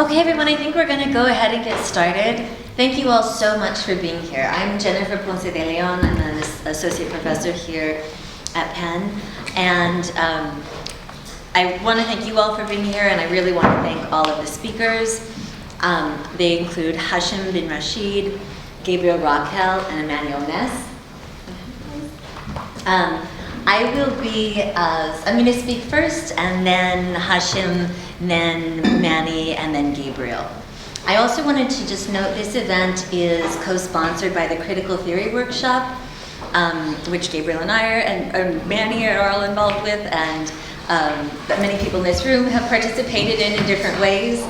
Okay, everyone, I think we're going to go ahead and get started. Thank you all so much for being here. I'm Jennifer Ponce de León. I'm an associate professor here at Penn. And I want to thank you all for being here, and I really want to thank all of the speakers. They include Hashim Bin Rashid, Gabriel Rockhill, and Immanuel Ness. I'm going to speak first, and then Hashim, then Manny, and then Gabriel. I also wanted to just note this event is co-sponsored by the Critical Theory Workshop, which Gabriel and I and Manny are all involved with, and many people in this room have participated in different ways.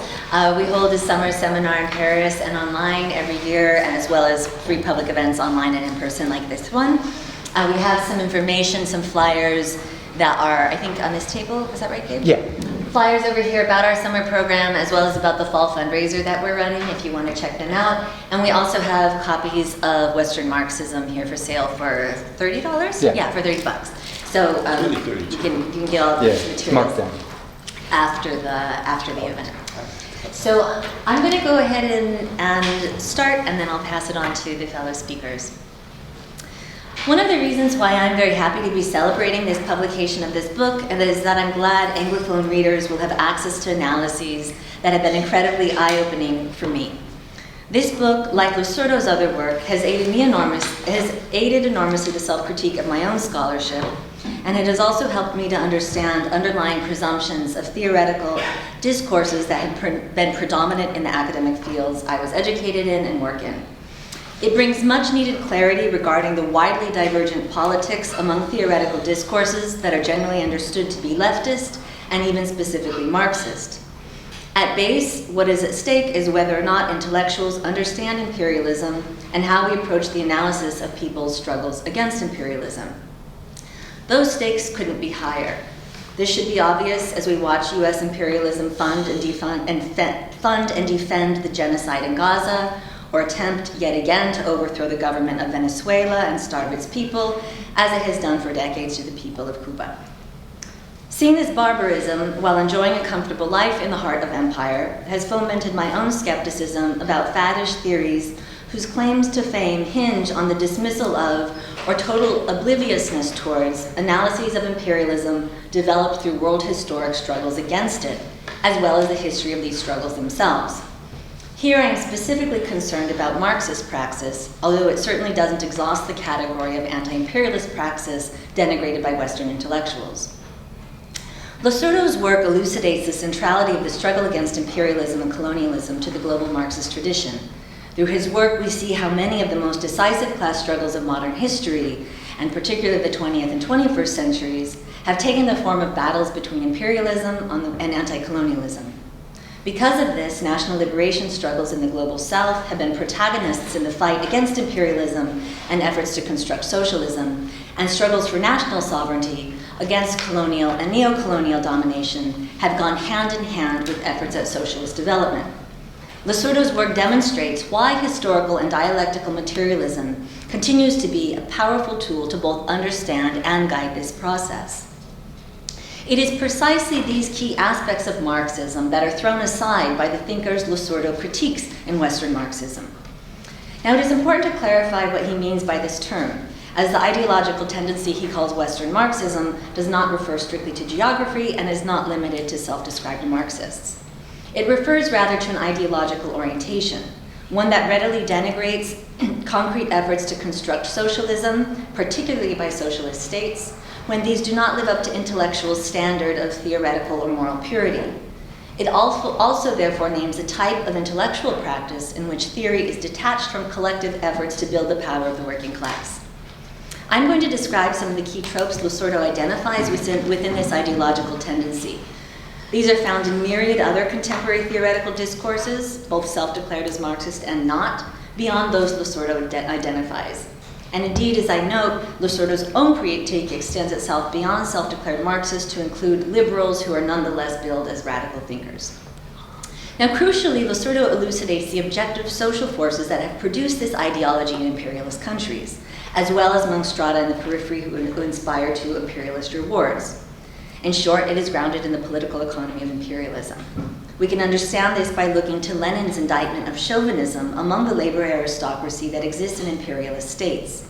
We hold a summer seminar in Paris and online every year, as well as free public events online and in person like this one. We have some information, some flyers that are, I think, on this table. Is that right, Gabe? Yeah. Flyers over here about our summer program, as well as about the fall fundraiser that we're running, if you want to check them out. And we also have copies of Western Marxism here for sale for $30? Yeah. Yeah, for $30. So you can get all the materials after the event. So I'm going to go ahead and start, and then I'll pass it on to the fellow speakers. One of the reasons why I'm very happy to be celebrating this publication of this book is that I'm glad Anglophone readers will have access to analyses that have been incredibly eye-opening for me. This book, like Losurdo's other work, has aided enormously the self-critique of my own scholarship, and it has also helped me to understand underlying presumptions of theoretical discourses that had been predominant in the academic fields I was educated in and work in. It brings much needed clarity regarding the widely divergent politics among theoretical discourses that are generally understood to be leftist and even specifically Marxist. At base, what is at stake is whether or not intellectuals understand imperialism and how we approach the analysis of people's struggles against imperialism. Those stakes couldn't be higher. This should be obvious as we watch US imperialism fund and defend the genocide in Gaza, or attempt yet again to overthrow the government of Venezuela and starve its people, as it has done for decades to the people of Cuba. Seeing this barbarism while enjoying a comfortable life in the heart of empire has fomented my own skepticism about faddish theories whose claims to fame hinge on the dismissal of or total obliviousness towards analyses of imperialism developed through world historic struggles against it, as well as the history of these struggles themselves. Here I am specifically concerned about Marxist praxis, although it certainly doesn't exhaust the category of anti-imperialist praxis denigrated by Western intellectuals. Losurdo's work elucidates the centrality of the struggle against imperialism and colonialism to the global Marxist tradition. Through his work, we see how many of the most decisive class struggles of modern history, and particularly the 20th and 21st centuries, have taken the form of battles between imperialism and anti-colonialism. Because of this, national liberation struggles in the global South have been protagonists in the fight against imperialism and efforts to construct socialism, and struggles for national sovereignty against colonial and neo-colonial domination have gone hand in hand with efforts at socialist development. Losurdo's work demonstrates why historical and dialectical materialism continues to be a powerful tool to both understand and guide this process. It is precisely these key aspects of Marxism that are thrown aside by the thinkers Losurdo critiques in Western Marxism. Now, it is important to clarify what he means by this term, as the ideological tendency he calls Western Marxism does not refer strictly to geography and is not limited to self-described Marxists. It refers rather to an ideological orientation, one that readily denigrates concrete efforts to construct socialism, particularly by socialist states, when these do not live up to intellectual standard of theoretical or moral purity. It also therefore names a type of intellectual practice in which theory is detached from collective efforts to build the power of the working class. I'm going to describe some of the key tropes Losurdo identifies within this ideological tendency. These are found in myriad other contemporary theoretical discourses, both self-declared as Marxist and not, beyond those Losurdo identifies. And indeed, as I note, Losurdo's own critique extends itself beyond self-declared Marxists to include liberals who are nonetheless billed as radical thinkers. Now, crucially, Losurdo elucidates the objective social forces that have produced this ideology in imperialist countries, as well as among strata in the periphery who inspire to imperialist rewards. In short, it is grounded in the political economy of imperialism. We can understand this by looking to Lenin's indictment of chauvinism among the labor aristocracy that exists in imperialist states.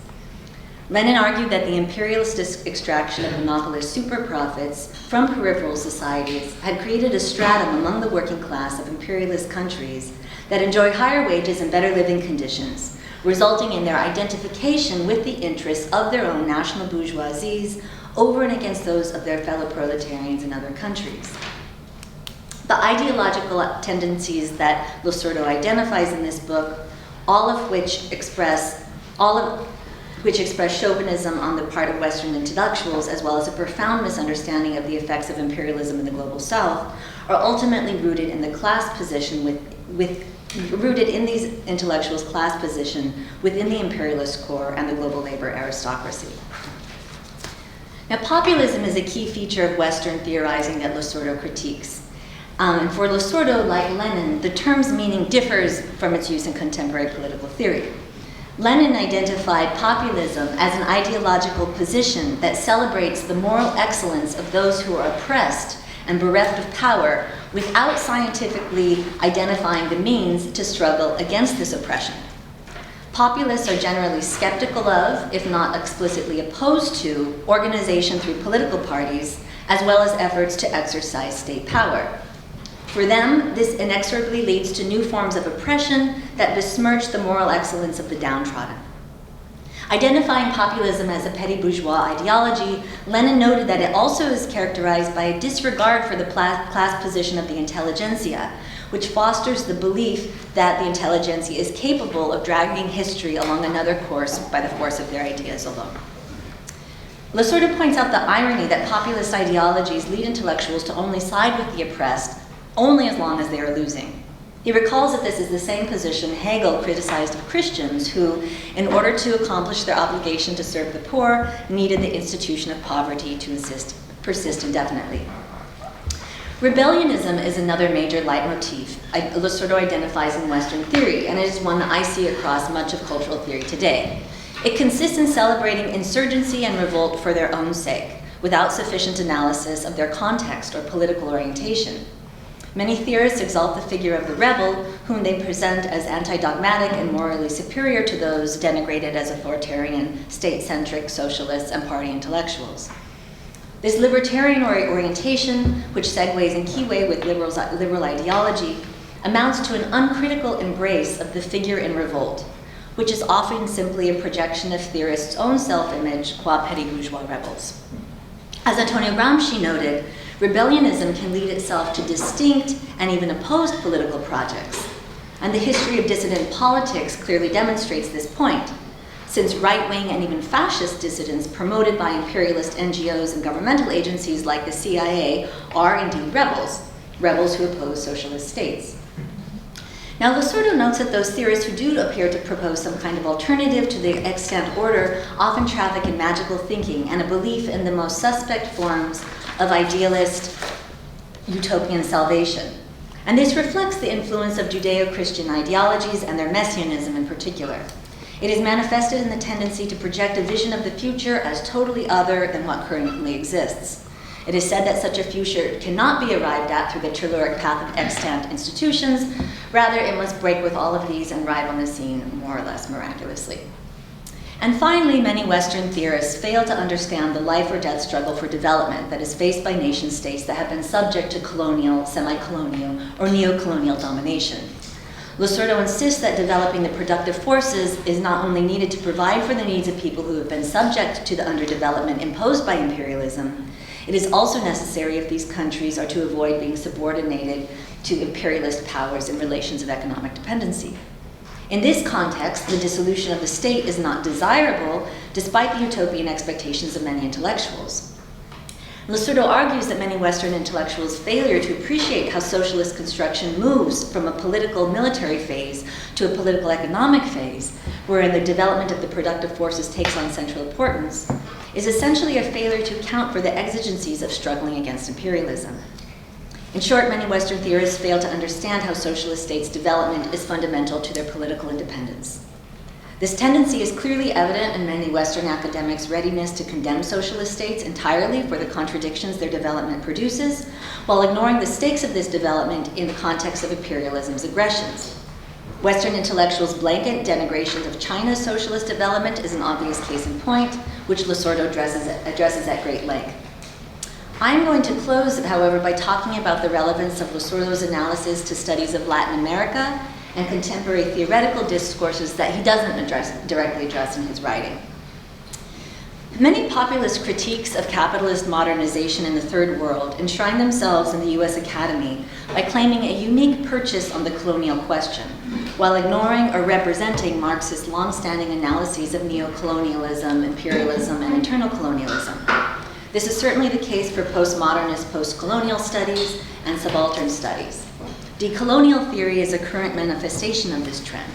Lenin argued that the imperialist extraction of monopolist super profits from peripheral societies had created a stratum among the working class of imperialist countries that enjoy higher wages and better living conditions, resulting in their identification with the interests of their own national bourgeoisies over and against those of their fellow proletarians in other countries. The ideological tendencies that Losurdo identifies in this book, all of which express chauvinism on the part of Western intellectuals, as well as a profound misunderstanding of the effects of imperialism in the global South, are ultimately rooted in the class position rooted in these intellectuals' class position within the imperialist core and the global labor aristocracy. Now, populism is a key feature of Western theorizing that Losurdo critiques. And for Losurdo, like Lenin, the term's meaning differs from its use in contemporary political theory. Lenin identified populism as an ideological position that celebrates the moral excellence of those who are oppressed and bereft of power without scientifically identifying the means to struggle against this oppression. Populists are generally skeptical of, if not explicitly opposed to, organization through political parties, as well as efforts to exercise state power. For them, this inexorably leads to new forms of oppression that besmirch the moral excellence of the downtrodden. Identifying populism as a petty bourgeois ideology, Lenin noted that it also is characterized by a disregard for the class position of the intelligentsia, which fosters the belief that the intelligentsia is capable of dragging history along another course by the force of their ideas alone. Losurdo points out the irony that populist ideologies lead intellectuals to only side with the oppressed only as long as they are losing. He recalls that this is the same position Hegel criticized of Christians who, in order to accomplish their obligation to serve the poor, needed the institution of poverty to persist indefinitely. Rebellionism is another major leitmotif Losurdo identifies in Western theory, and it is one that I see across much of cultural theory today. It consists in celebrating insurgency and revolt for their own sake, without sufficient analysis of their context or political orientation. Many theorists exalt the figure of the rebel, whom they present as anti-dogmatic and morally superior to those denigrated as authoritarian, state-centric socialists and party intellectuals. This libertarian orientation, which segues in key way with liberal ideology, amounts to an uncritical embrace of the figure in revolt, which is often simply a projection of theorists' own self-image qua petty bourgeois rebels. As Antonio Gramsci noted, rebellionism can lead itself to distinct and even opposed political projects, and the history of dissident politics clearly demonstrates this point, since right-wing and even fascist dissidents promoted by imperialist NGOs and governmental agencies like the CIA are indeed rebels who oppose socialist states. Now, Losurdo notes that those theorists who do appear to propose some kind of alternative to the extant order often traffic in magical thinking and a belief in the most suspect forms of idealist utopian salvation. And this reflects the influence of Judeo-Christian ideologies and their messianism in particular. It is manifested in the tendency to project a vision of the future as totally other than what currently exists. It is said that such a future cannot be arrived at through the telluric path of extant institutions. Rather, it must break with all of these and arrive on the scene more or less miraculously. And finally, many Western theorists fail to understand the life or death struggle for development that is faced by nation states that have been subject to colonial, semi-colonial, or neo-colonial domination. Losurdo insists that developing the productive forces is not only needed to provide for the needs of people who have been subject to the underdevelopment imposed by imperialism, it is also necessary if these countries are to avoid being subordinated to imperialist powers in relations of economic dependency. In this context, the dissolution of the state is not desirable, despite the utopian expectations of many intellectuals. Losurdo argues that many Western intellectuals' failure to appreciate how socialist construction moves from a political military phase to a political economic phase, wherein the development of the productive forces takes on central importance, is essentially a failure to account for the exigencies of struggling against imperialism. In short, many Western theorists fail to understand how socialist states' development is fundamental to their political independence. This tendency is clearly evident in many Western academics' readiness to condemn socialist states entirely for the contradictions their development produces, while ignoring the stakes of this development in the context of imperialism's aggressions. Western intellectuals' blanket denigration of China's socialist development is an obvious case in point, which Losurdo addresses at great length. I'm going to close, however, by talking about the relevance of Losurdo's analysis to studies of Latin America and contemporary theoretical discourses that he doesn't directly address in his writing. Many populist critiques of capitalist modernization in the Third World enshrine themselves in the US Academy by claiming a unique purchase on the colonial question, while ignoring or representing Marxist long-standing analyses of neo-colonialism, imperialism, and internal colonialism. This is certainly the case for postmodernist post-colonial studies and subaltern studies. Decolonial theory is a current manifestation of this trend.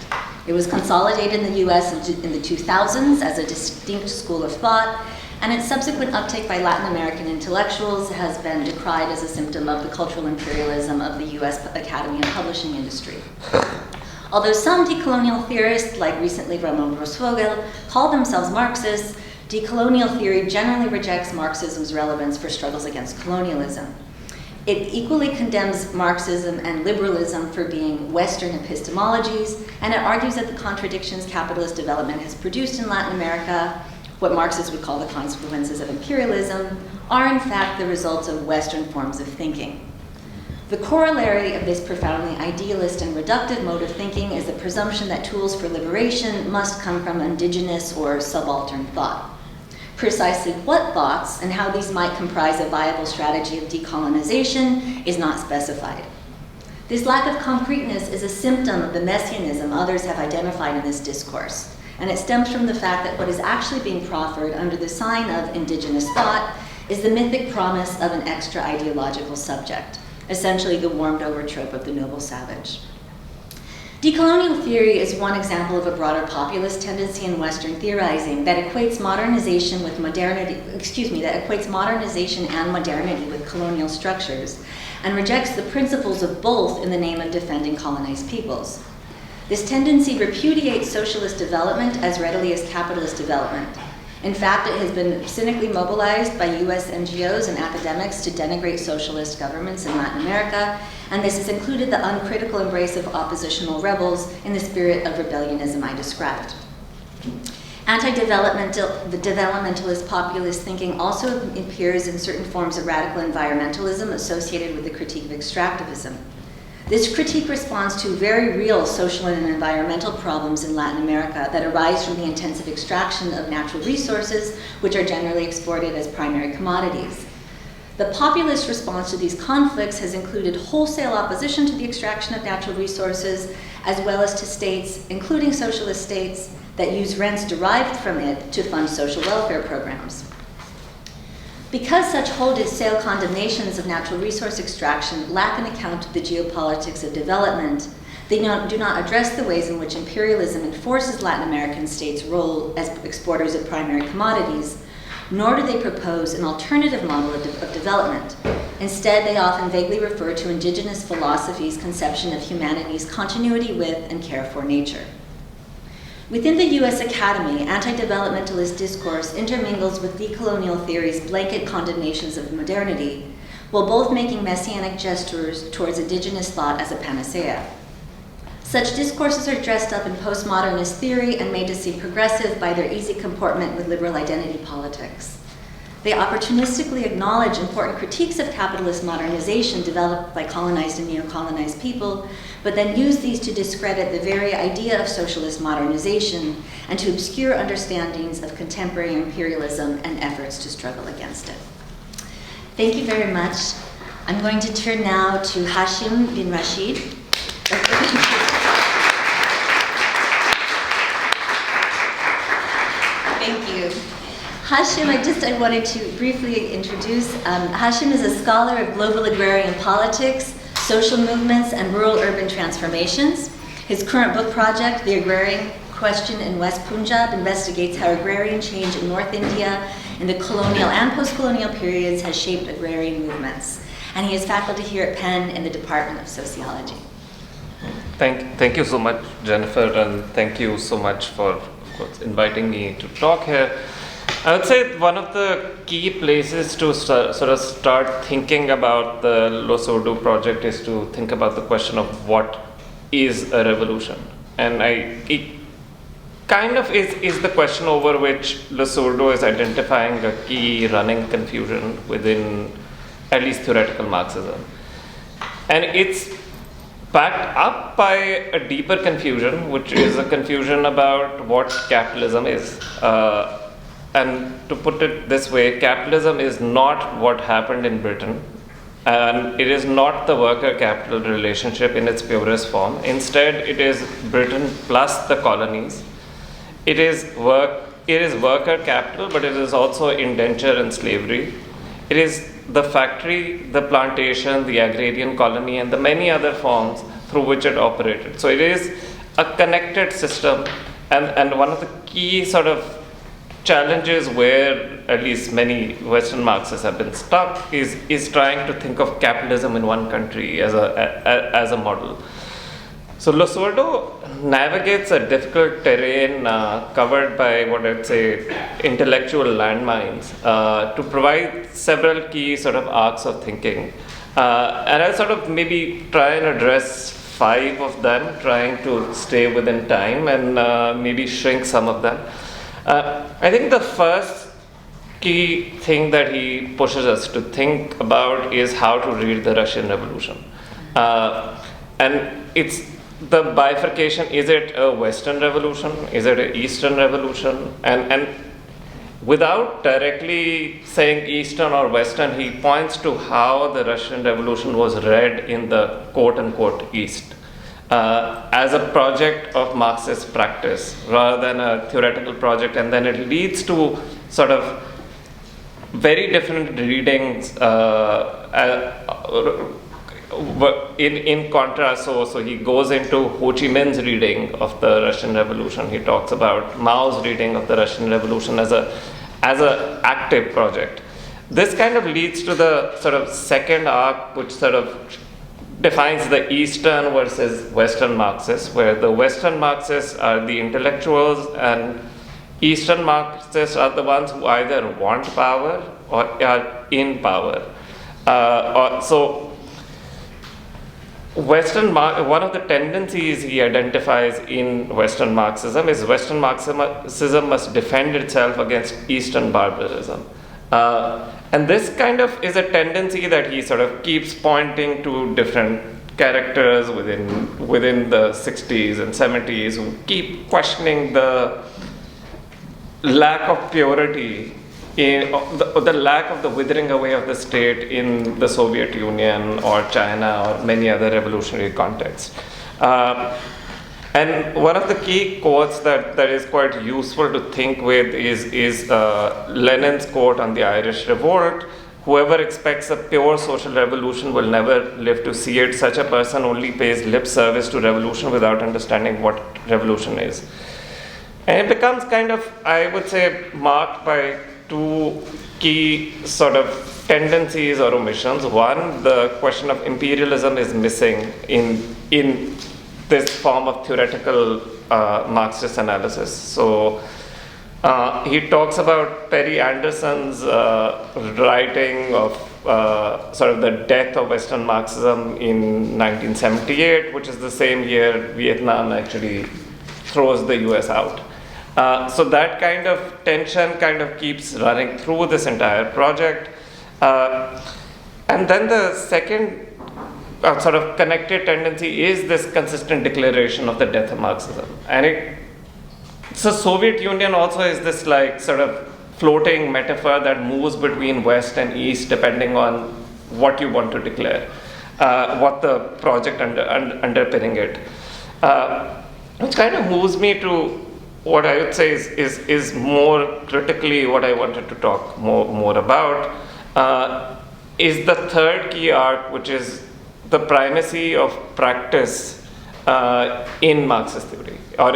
It was consolidated in the US in the 2000s as a distinct school of thought, and its subsequent uptake by Latin American intellectuals has been decried as a symptom of the cultural imperialism of the US Academy and publishing industry. Although some decolonial theorists, like recently Ramon Rosfogel, call themselves Marxists, decolonial theory generally rejects Marxism's relevance for struggles against colonialism. It equally condemns Marxism and liberalism for being Western epistemologies, and it argues that the contradictions capitalist development has produced in Latin America, what Marxists would call the consequences of imperialism, are in fact the results of Western forms of thinking. The corollary of this profoundly idealist and reductive mode of thinking is the presumption that tools for liberation must come from indigenous or subaltern thought. Precisely what thoughts and how these might comprise a viable strategy of decolonization is not specified. This lack of concreteness is a symptom of the messianism others have identified in this discourse, and it stems from the fact that what is actually being proffered under the sign of indigenous thought is the mythic promise of an extra-ideological subject, essentially the warmed-over trope of the noble savage. Decolonial theory is one example of a broader populist tendency in Western theorizing that equates modernization with modernity, that equates modernization and modernity with colonial structures, and rejects the principles of both in the name of defending colonized peoples. This tendency repudiates socialist development as readily as capitalist development. In fact, it has been cynically mobilized by US NGOs and academics to denigrate socialist governments in Latin America, and this has included the uncritical embrace of oppositional rebels in the spirit of rebellionism I described. Anti-developmentalist populist thinking also appears in certain forms of radical environmentalism associated with the critique of extractivism. This critique responds to very real social and environmental problems in Latin America that arise from the intensive extraction of natural resources, which are generally exported as primary commodities. The populist response to these conflicts has included wholesale opposition to the extraction of natural resources, as well as to states, including socialist states, that use rents derived from it to fund social welfare programs. Because such wholesale condemnations of natural resource extraction lack an account of the geopolitics of development, they do not address the ways in which imperialism enforces Latin American states' role as exporters of primary commodities, nor do they propose an alternative model of development. Instead, they often vaguely refer to indigenous philosophies' conception of humanity's continuity with and care for nature. Within the US Academy, anti-developmentalist discourse intermingles with decolonial theory's blanket condemnations of modernity, while both making messianic gestures towards indigenous thought as a panacea. Such discourses are dressed up in postmodernist theory and made to seem progressive by their easy comportment with liberal identity politics. They opportunistically acknowledge important critiques of capitalist modernization developed by colonized and neo-colonized people, but then use these to discredit the very idea of socialist modernization and to obscure understandings of contemporary imperialism and efforts to struggle against it. Thank you very much. I'm going to turn now to Hashim Bin Rashid. Thank you. Hashim, I wanted to briefly introduce. Hashim is a scholar of global agrarian politics, social movements, and rural-urban transformations. His current book project, The Agrarian Question in West Punjab, investigates how agrarian change in North India in the colonial and post-colonial periods has shaped agrarian movements. And he is faculty here at Penn in the Department of Sociology. Thank you so much, Jennifer, and thank you so much for quotes, inviting me to talk here. I would say one of the key places to sort of start thinking about the Losurdo project is to think about the question of what is a revolution. And it kind of is the question over which Losurdo is identifying a key running confusion within at least theoretical Marxism. And it's backed up by a deeper confusion, which is a confusion about what capitalism is. And to put it this way, capitalism is not what happened in Britain, and it is not the worker-capital relationship in its purest form. Instead, it is Britain plus the colonies. It is worker capital, but it is also indenture and slavery. It is the factory, the plantation, the agrarian colony, and the many other forms through which it operated. So it is a connected system, and one of the key sort of challenges where at least many Western Marxists have been stuck is trying to think of capitalism in one country as a model. So Losurdo navigates a difficult terrain covered by what I'd say intellectual landmines to provide several key sort of arcs of thinking. And I'll sort of maybe try and address 5 of them, trying to stay within time and maybe shrink some of them. I think the first key thing that he pushes us to think about is how to read the Russian Revolution. And it's the bifurcation: is it a Western revolution? Is it an Eastern revolution? And without directly saying Eastern or Western, he points to how the Russian Revolution was read in the quote-unquote East as a project of Marxist practice rather than a theoretical project, and then it leads to sort of very different readings in contrast. So he goes into Ho Chi Minh's reading of the Russian Revolution. He talks about Mao's reading of the Russian Revolution as a active project. This kind of leads to the sort of second arc, which sort of defines the Eastern versus Western Marxists, where the Western Marxists are the intellectuals and Eastern Marxists are the ones who either want power or are in power. So one of the tendencies he identifies in Western Marxism is Western Marxism must defend itself against Eastern barbarism. And this kind of is a tendency that he sort of keeps pointing to different characters within the 60s and 70s who keep questioning the lack of purity, the lack of the withering away of the state in the Soviet Union or China or many other revolutionary contexts. And one of the key quotes that is quite useful to think with is Lenin's quote on the Irish Revolt: "Whoever expects a pure social revolution will never live to see it. Such a person only pays lip service to revolution without understanding what revolution is." And it becomes kind of, I would say, marked by 2 key sort of tendencies or omissions. One, the question of imperialism is missing in this form of theoretical Marxist analysis. So he talks about Perry Anderson's writing of sort of the death of Western Marxism in 1978, which is the same year Vietnam actually throws the US out. So that kind of tension kind of keeps running through this entire project. And then the second sort of connected tendency is this consistent declaration of the death of Marxism. And so Soviet Union also is this like sort of floating metaphor that moves between West and East depending on what you want to declare, what the project underpinning it. Which kind of moves me to what I would say is more critically what I wanted to talk more about, is the third key arc, which is the primacy of practice in Marxist theory, or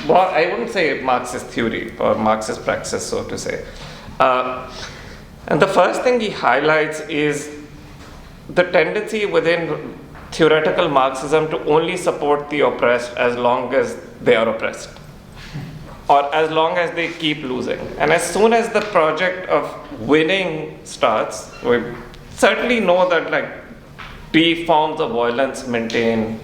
well, I wouldn't say Marxist theory or Marxist praxis, so to say. And the first thing he highlights is the tendency within theoretical Marxism to only support the oppressed as long as they are oppressed. or as long as they keep losing. And as soon as the project of winning starts, we certainly know that like three forms of violence maintain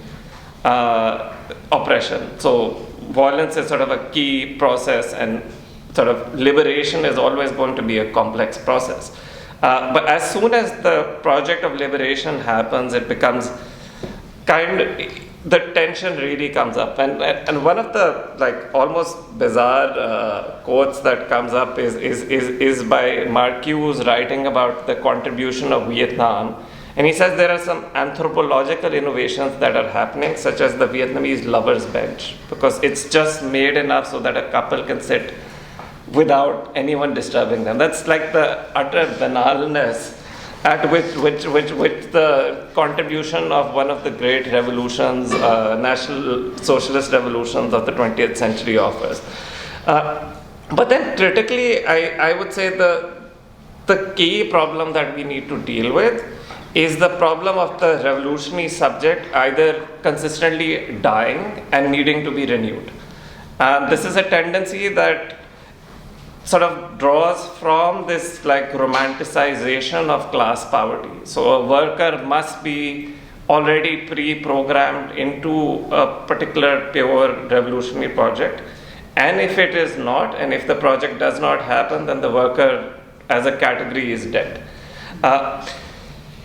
oppression. So violence is sort of a key process, and sort of liberation is always going to be a complex process. But as soon as the project of liberation happens, it becomes the tension really comes up. And one of the like almost bizarre quotes that comes up is by Marcuse writing about the contribution of Vietnam. And he says there are some anthropological innovations that are happening, such as the Vietnamese lover's bench, because it's just made enough so that a couple can sit without anyone disturbing them. That's like the utter banalness at which the contribution of one of the great revolutions, national socialist revolutions of the 20th century offers. But then critically, I would say the key problem that we need to deal with is the problem of the revolutionary subject either consistently dying and needing to be renewed. This is a tendency that sort of draws from this like romanticization of class poverty. So a worker must be already pre-programmed into a particular pure revolutionary project. And if it is not, and if the project does not happen, then the worker as a category is dead.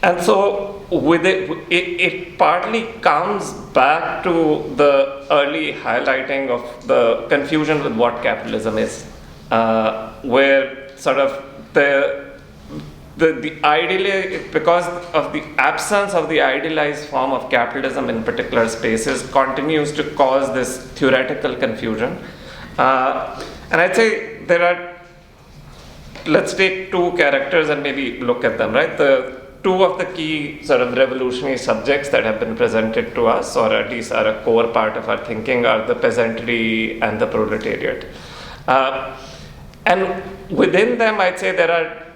And so with it partly comes back to the early highlighting of the confusion with what capitalism is, where sort of the ideal, because of the absence of the idealized form of capitalism in particular spaces, continues to cause this theoretical confusion. And I'd say there are, let's take two characters and maybe look at them, right? The two of the key sort of revolutionary subjects that have been presented to us, or at least are a core part of our thinking, are the peasantry and the proletariat. And within them, I'd say there are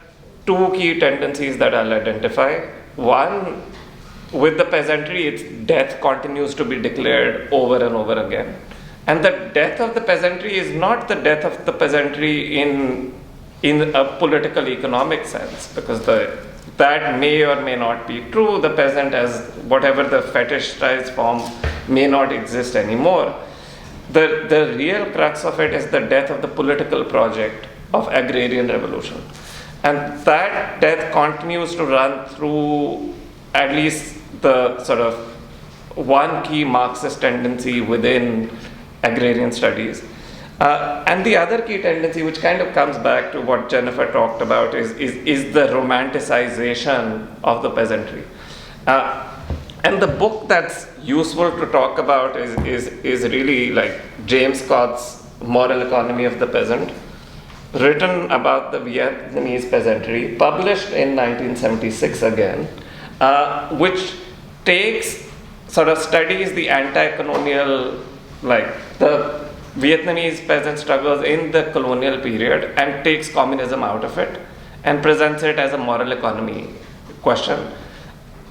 two key tendencies that I'll identify. One, with the peasantry, its death continues to be declared over and over again. And the death of the peasantry is not the death of the peasantry in a political economic sense, because that may or may not be true. The peasant, as whatever the fetishized form, may not exist anymore. The real crux of it is the death of the political project of agrarian revolution. And that death continues to run through at least the sort of one key Marxist tendency within agrarian studies. And the other key tendency, which kind of comes back to what Jennifer talked about, is the romanticization of the peasantry. And the book that's useful to talk about is really like James Scott's Moral Economy of the Peasant, written about the Vietnamese peasantry, published in 1976 again, which studies the anti-colonial, like the Vietnamese peasant struggles in the colonial period, and takes communism out of it and presents it as a moral economy question.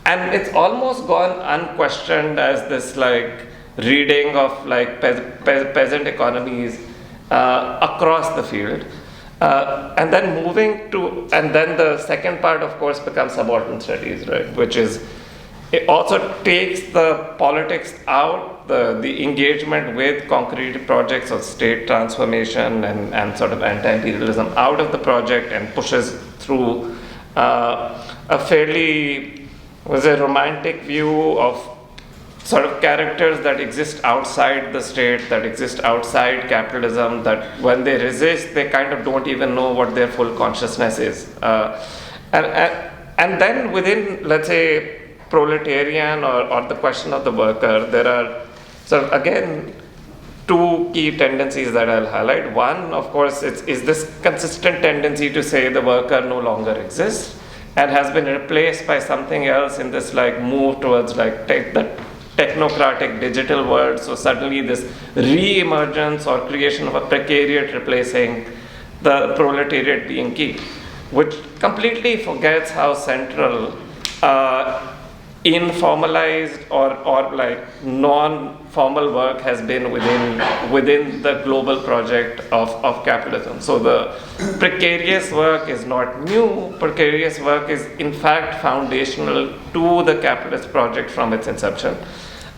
And it's almost gone unquestioned as this like reading of like peasant economies across the field. And then then the second part, of course, becomes subaltern studies, right? Which is, it also takes the politics out, the engagement with concrete projects of state transformation and sort of anti-imperialism out of the project, and pushes through a fairly romantic view of sort of characters that exist outside the state, that exist outside capitalism, that when they resist, they kind of don't even know what their full consciousness is. And then within, let's say, proletarian or the question of the worker, there are sort of, again, two key tendencies that I'll highlight. One, of course, is this consistent tendency to say the worker no longer exists and has been replaced by something else in this like move towards like the technocratic digital world. So suddenly this re-emergence or creation of a precariat replacing the proletariat being key, which completely forgets how central informalized or like non-formal work has been within the global project of capitalism. So the precarious work is not new. Precarious work is in fact foundational to the capitalist project from its inception.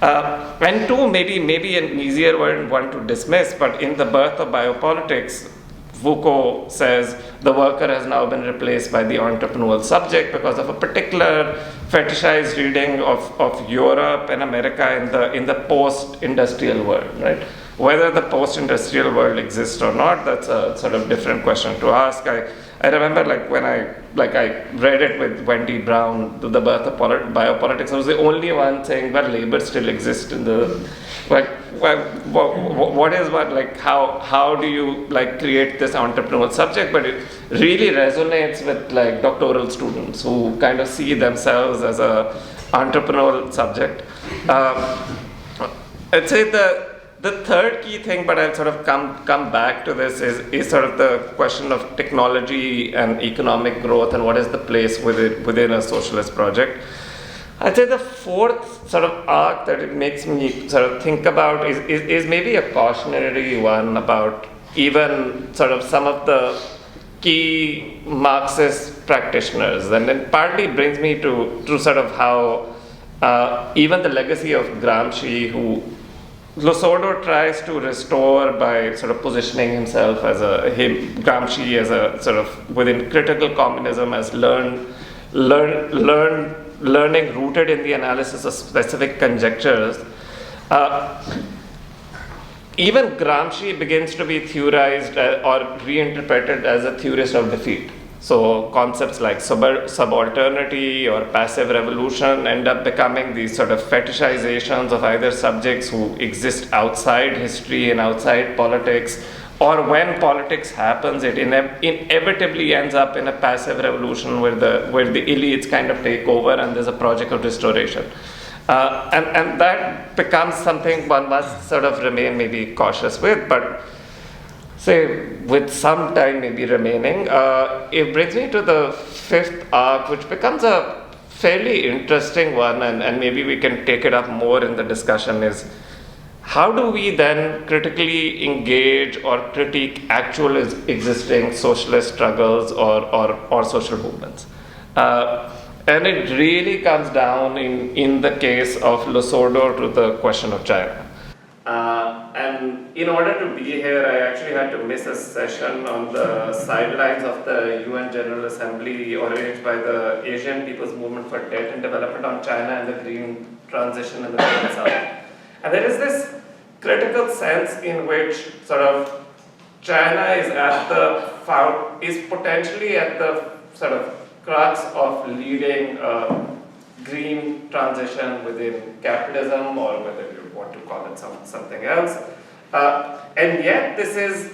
And two, maybe an easier one to dismiss, but in The Birth of Biopolitics, Foucault says the worker has now been replaced by the entrepreneurial subject because of a particular fetishized reading of Europe and America in the post-industrial world, right? Whether the post-industrial world exists or not, that's a sort of different question to ask. I remember when I read it with Wendy Brown, The Birth of Biopolitics. I was the only one saying, well, labor still exists in the, how do you create this entrepreneurial subject? But it really resonates with doctoral students who kind of see themselves as a entrepreneurial subject. I'd say the third key thing, but I'll sort of come back to this, is sort of the question of technology and economic growth and what is the place within a socialist project. I'd say the fourth sort of arc that it makes me sort of think about is maybe a cautionary one about even sort of some of the key Marxist practitioners, and it partly brings me to sort of how even the legacy of Gramsci, who Losurdo tries to restore by sort of positioning himself as Gramsci as a sort of within critical communism as learning rooted in the analysis of specific conjectures. Even Gramsci begins to be theorized or reinterpreted as a theorist of defeat. So concepts like subalternity or passive revolution end up becoming these sort of fetishizations of either subjects who exist outside history and outside politics, or when politics happens, it inevitably ends up in a passive revolution where the elites kind of take over and there's a project of restoration. And that becomes something one must sort of remain maybe cautious with, but say with some time maybe remaining. It brings me to the fifth arc, which becomes a fairly interesting one, and maybe we can take it up more in the discussion, is how do we then critically engage or critique actual existing socialist struggles or social movements? And it really comes down in the case of Losurdo to the question of China. And in order to be here, I actually had to miss a session on the sidelines of the UN General Assembly arranged by the Asian People's Movement for Debt and Development on China and the Green Transition in the Global South. And there is this critical sense in which sort of China is potentially at the sort of crux of leading green transition within capitalism, or whether you want to call it something else. And yet this is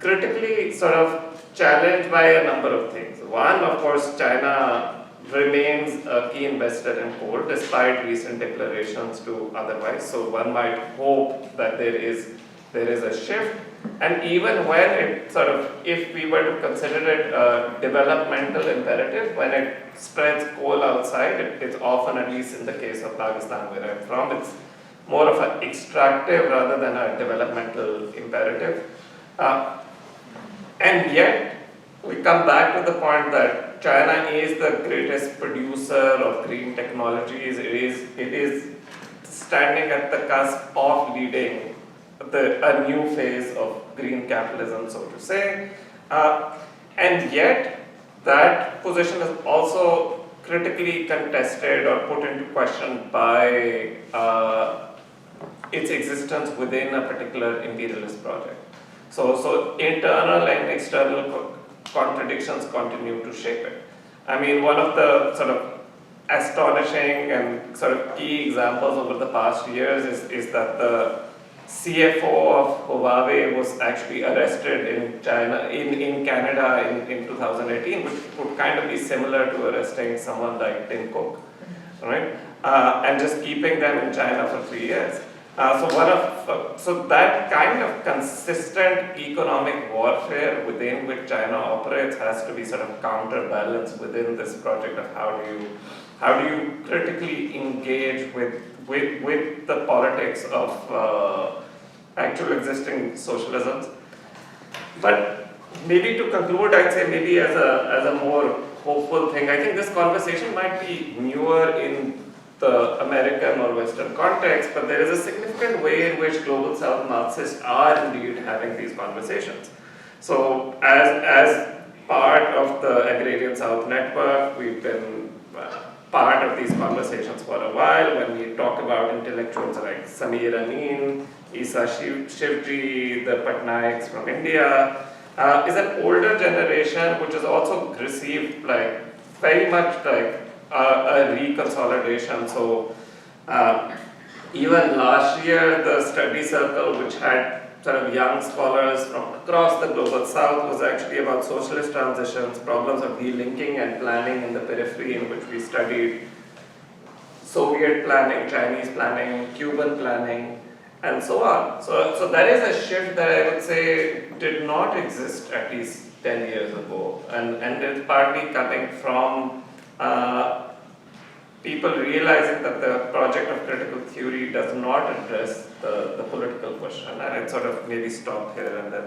critically sort of challenged by a number of things. One, of course, China remains a key investor in coal despite recent declarations to otherwise. So one might hope that there is a shift. And even when it sort of, if we were to consider it a developmental imperative, when it spreads coal outside, it's often, at least in the case of Pakistan where I'm from, it's more of an extractive rather than a developmental imperative. And yet, we come back to the point that China is the greatest producer of green technologies. It is standing at the cusp of leading a new phase of green capitalism, so to say. And yet, that position is also critically contested or put into question by its existence within a particular imperialist project. So internal and external contradictions continue to shape it. I mean, one of the sort of astonishing and sort of key examples over the past years is that the CFO of Huawei was actually arrested in Canada in 2018, which would kind of be similar to arresting someone like Tim Cook, right? And just keeping them in China for 3 years. So that kind of consistent economic warfare within which China operates has to be sort of counterbalanced within this project of how do you critically engage with the politics of actual existing socialisms. But maybe to conclude, I'd say maybe as a more hopeful thing, I think this conversation might be newer in the American or Western context, but there is a significant way in which Global South Marxists are indeed having these conversations. So as part of the Agrarian South network, we've been part of these conversations for a while. When we talk about intellectuals like Samir Amin, Isa Shivji, the Patnaiks from India, is an older generation which has also received like very much like a reconsolidation. So even last year, the study circle, which had sort of young scholars from across the Global South, was actually about socialist transitions, problems of delinking and planning in the periphery, in which we studied Soviet planning, Chinese planning, Cuban planning, and so on. So that is a shift that I would say did not exist at least 10 years ago, and it's partly coming from people realizing that the project of critical theory does not address the political question, and I'd sort of maybe stop here and then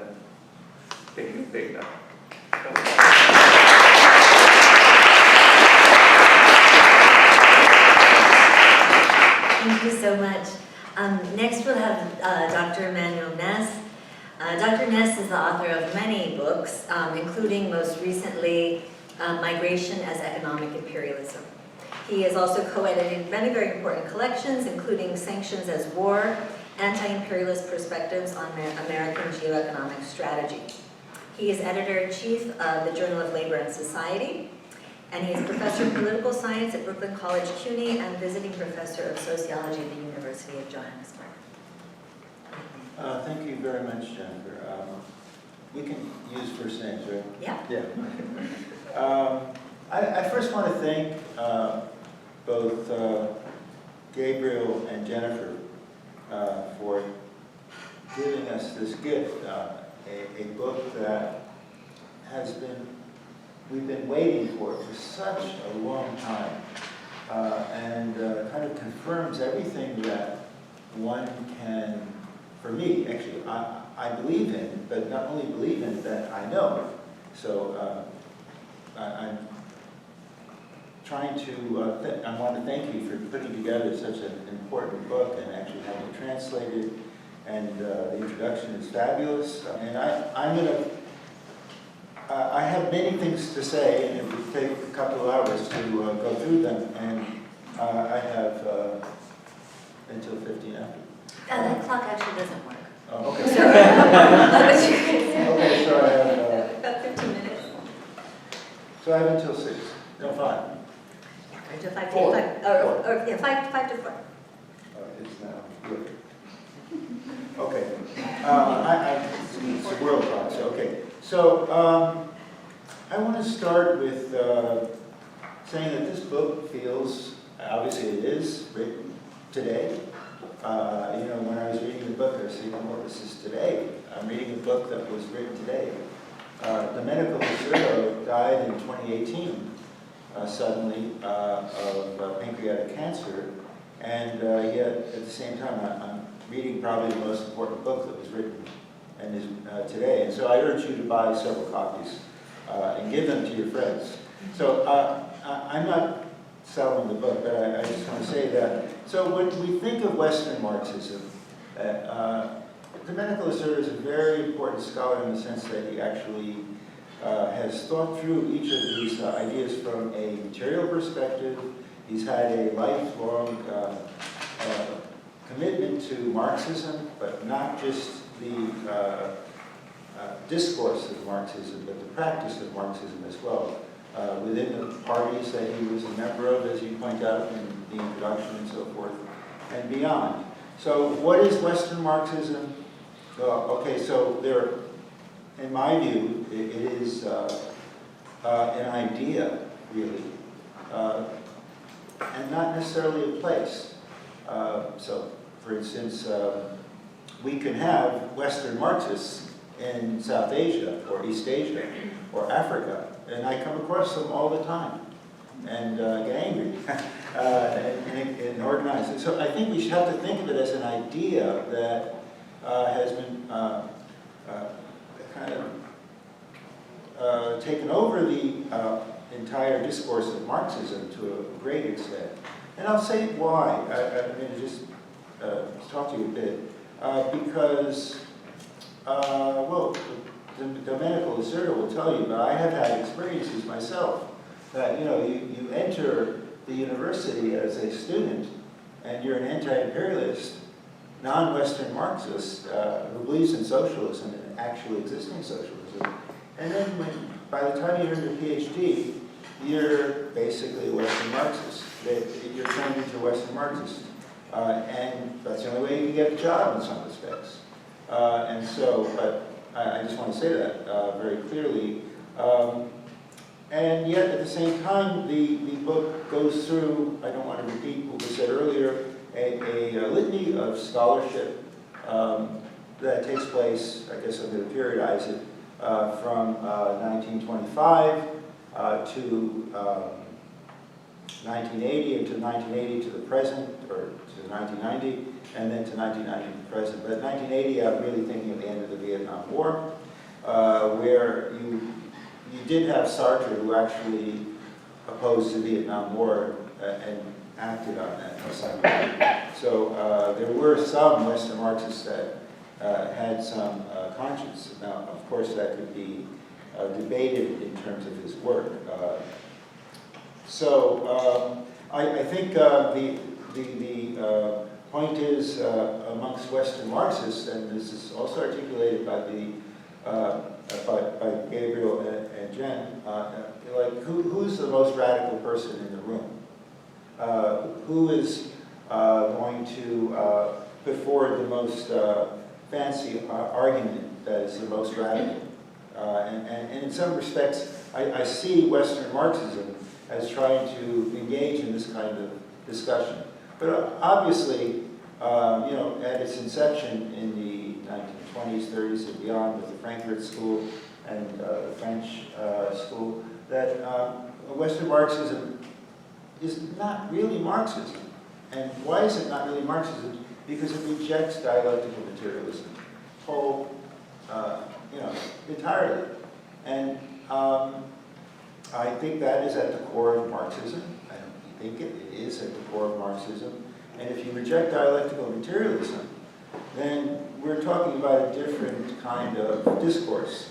take that. Thank you so much. Next we'll have Dr. Immanuel Ness. Dr. Ness is the author of many books, including most recently Migration as Economic Imperialism. He has also co-edited many very important collections, including Sanctions as War, Anti-Imperialist Perspectives on American Geoeconomic Strategy. He is editor-in-chief of the Journal of Labor and Society, and he is professor of political science at Brooklyn College, CUNY, and visiting professor of sociology at the University of Johannesburg. Thank you very much, Jennifer. We can use first names, right? Yeah. I first want to thank both Gabriel and Jennifer for giving us this gift, a book that we've been waiting for such a long time, and kind of confirms everything that one can, for me, actually, I believe in, but not only believe in, that I know. So I'm trying to, I want to thank you for putting together such an important book and actually having it translated, and the introduction is fabulous. And I have many things to say, and it would take a couple of hours to go through them, and I have until 15 after. That clock actually doesn't work. Oh, okay. So, Okay, so I have, about 15 minutes. so I have until 6. No, 5. Until 5 to 4. 5, or yeah, 5 to 4. It's now good. Okay. It's a world clock, so okay. So I want to start with saying that this book feels, obviously it is, written today. You know, when I was reading the book, I was thinking, well, this is today. I'm reading a book that was written today. Domenico Losurdo died in 2018, suddenly, of pancreatic cancer. And yet, at the same time, I'm reading probably the most important book that was written today. And so I urge you to buy several copies and give them to your friends. So I'm not selling the book, but I just want to say that. So when we think of Western Marxism, Domenico Losurdo is a very important scholar in the sense that he actually has thought through each of these ideas from a material perspective. He's had a lifelong commitment to Marxism, but not just the discourse of Marxism, but the practice of Marxism as well. Within the parties that he was a member of, as you point out in the introduction and so forth, and beyond. So what is Western Marxism? Okay, so there, in my view, it is an idea, really, and not necessarily a place. So for instance, we can have Western Marxists in South Asia or East Asia or Africa, and I come across them all the time and get angry and organize it. So I think we should have to think of it as an idea that has been kind of taken over the entire discourse of Marxism to a great extent. And I'll say why. I'm going to just talk to you a bit. Because, well, Domenico Losurdo will tell you, but I have had experiences myself that, you know, you enter the university as a student and you're an anti-imperialist, non-Western Marxist who believes in socialism and actually existing socialism. And then by the time you earn your PhD, you're basically a Western Marxist. You're turned into a Western Marxist. And that's the only way you can get a job in some respects. And so, but I just want to say that very clearly. And yet, at the same time, the book goes through, I don't want to repeat what was said earlier, a litany of scholarship that takes place, I guess I'm going to periodize it, from 1925 to 1980, and to 1980 to the present, or to 1990, and then to 1990 to the present. But 1980, I'm really thinking of the end of the Vietnam War, where you did have Sartre, who actually opposed the Vietnam War and acted on that. So there were some Western Marxists that had some conscience. Now, of course, that could be debated in terms of his work. So I think the point is amongst Western Marxists, and this is also articulated by by Gabriel and Jen, like who's the most radical person in the room? Who is going to put forward the most fancy argument that is the most radical? And in some respects, I see Western Marxism as trying to engage in this kind of discussion. But obviously, you know, at its inception in the 1920s, 30s, and beyond, with the Frankfurt School and the French School, that Western Marxism is not really Marxism. And why is it not really Marxism? Because it rejects dialectical materialism, whole, you know, entirely. And I think that is at the core of Marxism. I think it is at the core of Marxism. And if you reject dialectical materialism, then we're talking about a different kind of discourse.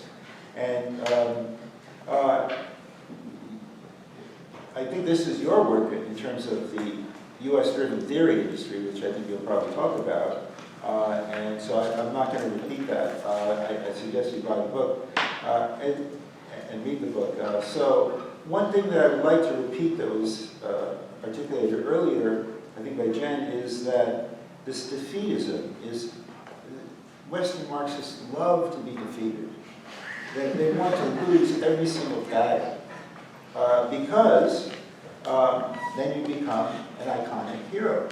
And I think this is your work in terms of the US-driven theory industry, which I think you'll probably talk about. And so I'm not going to repeat that. I suggest you buy the book and read the book. So one thing that I would like to repeat that was articulated earlier, I think by Jen, is that this defeatism is, Western Marxists love to be defeated. They want to lose every single battle because then you become an iconic hero.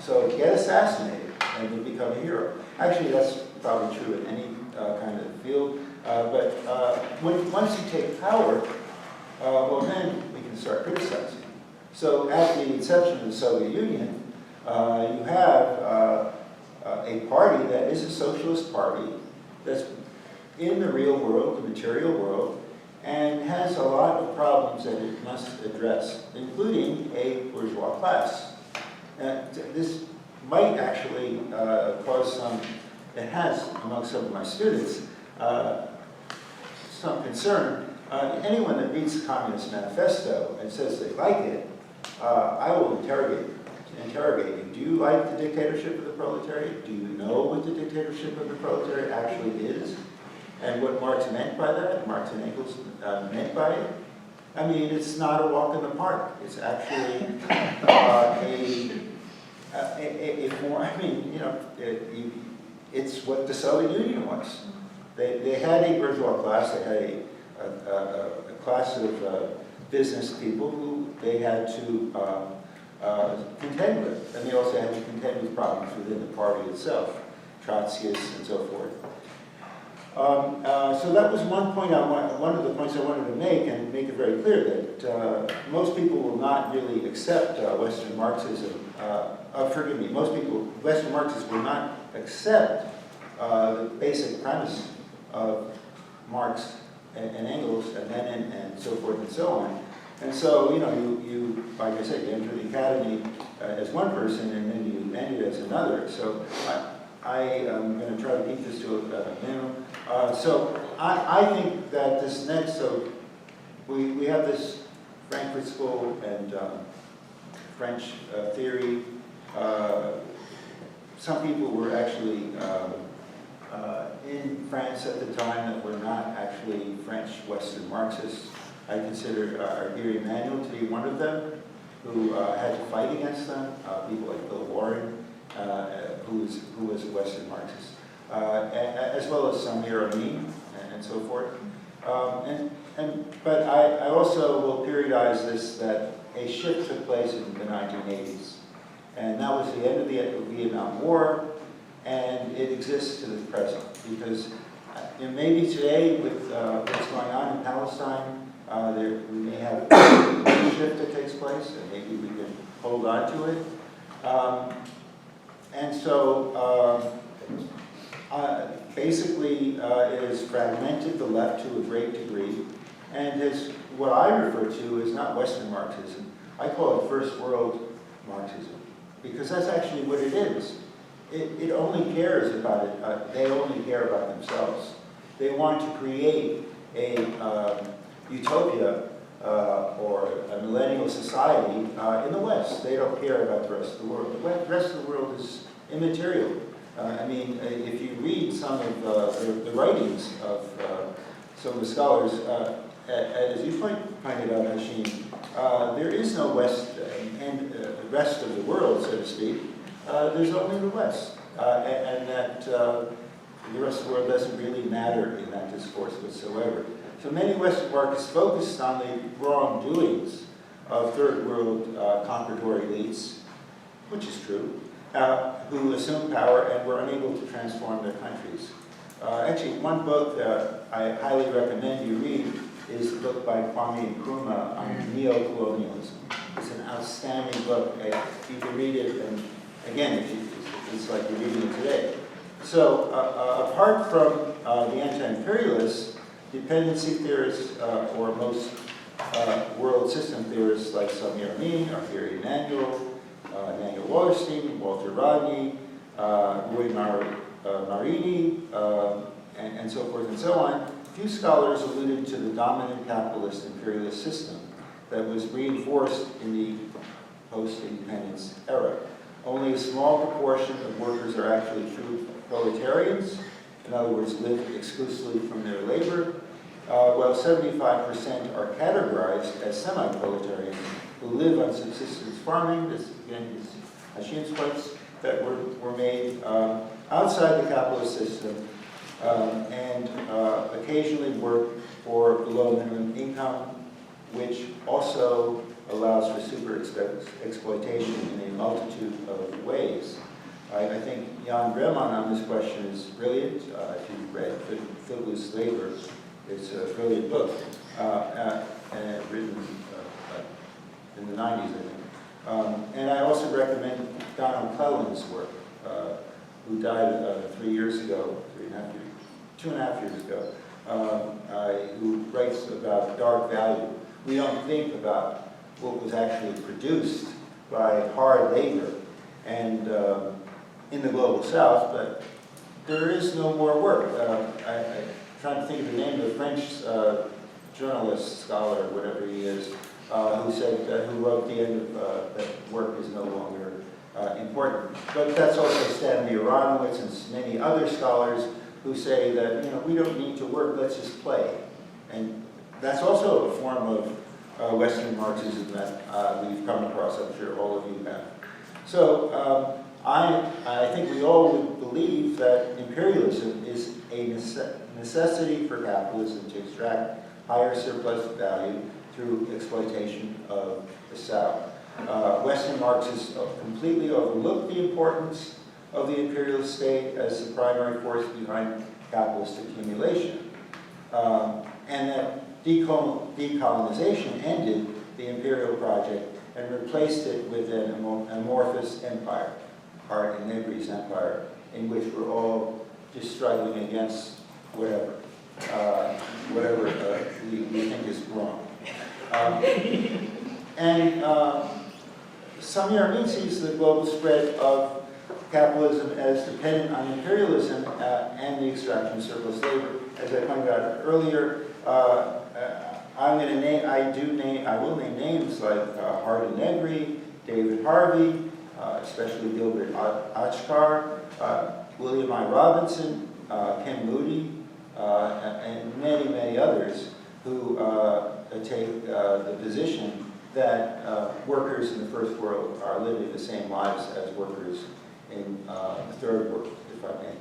So get assassinated and you become a hero. Actually, that's probably true in any kind of field. But once you take power, well, then we can start criticizing. So at the inception of the Soviet Union, you have a party that is a socialist party that's in the real world, the material world, and has a lot of problems that it must address, including a bourgeois class. This might actually cause some, it has among some of my students, some concern. Anyone that reads the Communist Manifesto and says they like it, I will interrogate you. Do you like the dictatorship of the proletariat? Do you know what the dictatorship of the proletariat actually is? And what Marx meant by that, Marx and Engels meant by it? I mean, it's not a walk in the park. It's actually a form, I mean, you know, it's what the Soviet Union was. They had a bourgeois class, they had a class of business people who they had to contend with. And they also had to contend with problems within the party itself, Trotskyists and so forth. So that was one of the points I wanted to make, and make it very clear that most people will not really accept Western Marxism. Forgive me, Western Marxists will not accept the basic premise of Marx and Engels and Lenin and so forth and so on. And so, you like I said, you enter the academy as one person and then you end it as another. So I am going to try to keep this to a minimum. So I think that this next, so we have this Frankfurt School and French theory. Some people were actually in France at the time that were not actually French Western Marxists. I consider Immanuel to be one of them, who had to fight against them. People like Bill Warren, who was a Western Marxist, as well as Samir Amin and so forth. But I also will periodize this, that a shift took place in the 1980s. And that was the end of the Vietnam War, and it exists to the present. Because maybe today, with what's going on in Palestine, we may have a shift that takes place, and maybe we can hold on to it. And so, basically, it has fragmented the left to a great degree, and is what I refer to as not Western Marxism. I call it first world Marxism, because that's actually what it is. It only cares about it. They only care about themselves. They want to create a utopia or a millennial society in the West. They don't care about the rest of the world. The rest of the world is immaterial. I mean, if you read some of the writings of some of the scholars, as you pointed out, Hashim, there is no West and the rest of the world, so to speak. There's only the West, and that the rest of the world doesn't really matter in that discourse whatsoever. So many Western Marxists focused on the wrongdoings of third world conqueror elites, which is true, who assumed power and were unable to transform their countries. Actually, one book that I highly recommend you read is the book by Kwame Nkrumah on neo-colonialism. It's an outstanding book. You can read it, and again, it's like you're reading it today. So, apart from the anti-imperialists, dependency theorists, or most world system theorists like Samir Amin, Gary Immanuel, Emmanuel Wallerstein, Walter Rodney, Rui Marini, and so forth and so on, few scholars alluded to the dominant capitalist imperialist system that was reinforced in the post-independence era. Only a small proportion of workers are actually true proletarians, in other words, live exclusively from their labor, while 75% are categorized as semi-proletarians who live on subsistence farming. This, again, is Hashim's points that were made outside the capitalist system, and occasionally work for below minimum income, which also allows for super exploitation in a multitude of ways. I think Jan Breman on this question is brilliant. If you've read Footloose Labor, it's a brilliant book, written in the 90s, I think. And I also recommend Donald Cleland's work, who died 3 years ago, 2.5 years ago, who writes about dark value. We don't think about what was actually produced by hard labor and in the global south, but there is no more work. I'm trying to think of the name of the French journalist, scholar, whatever he is, who said, who wrote the end of that work is no longer important. But that's also Stanley Aronowitz and many other scholars who say that, we don't need to work, let's just play. And that's also a form of Western Marxism that we've come across. I'm sure all of you have. So I think we all would believe that imperialism is a necessity for capitalism to extract higher surplus value through exploitation of the South. Western Marxists completely overlooked the importance of the imperialist state as the primary force behind capitalist accumulation. And that decolonization ended the imperial project and replaced it with an amorphous empire, Art and Negri's empire, in which we're all just struggling against whatever we think is wrong. Samir Amin sees the global spread of capitalism as dependent on imperialism and the extraction of surplus labor. As I pointed out earlier, I will name names like Hart and Negri, David Harvey, especially Gilbert Achcar, William I. Robinson, Ken Moody, and many, many others who take the position that workers in the first world are living the same lives as workers in the third world, if I may.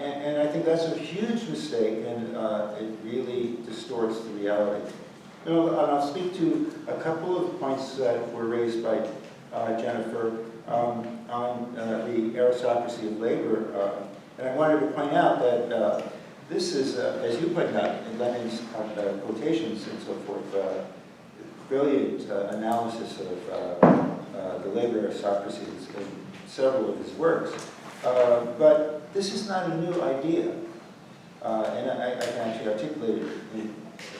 And I think that's a huge mistake, and it really distorts the reality. And I'll speak to a couple of points that were raised by Jennifer on the aristocracy of labor. And I wanted to point out that this is, as you pointed out in Lenin's quotations and so forth, brilliant analysis of the labor aristocracy in several of his works. But this is not a new idea. And I can actually articulate it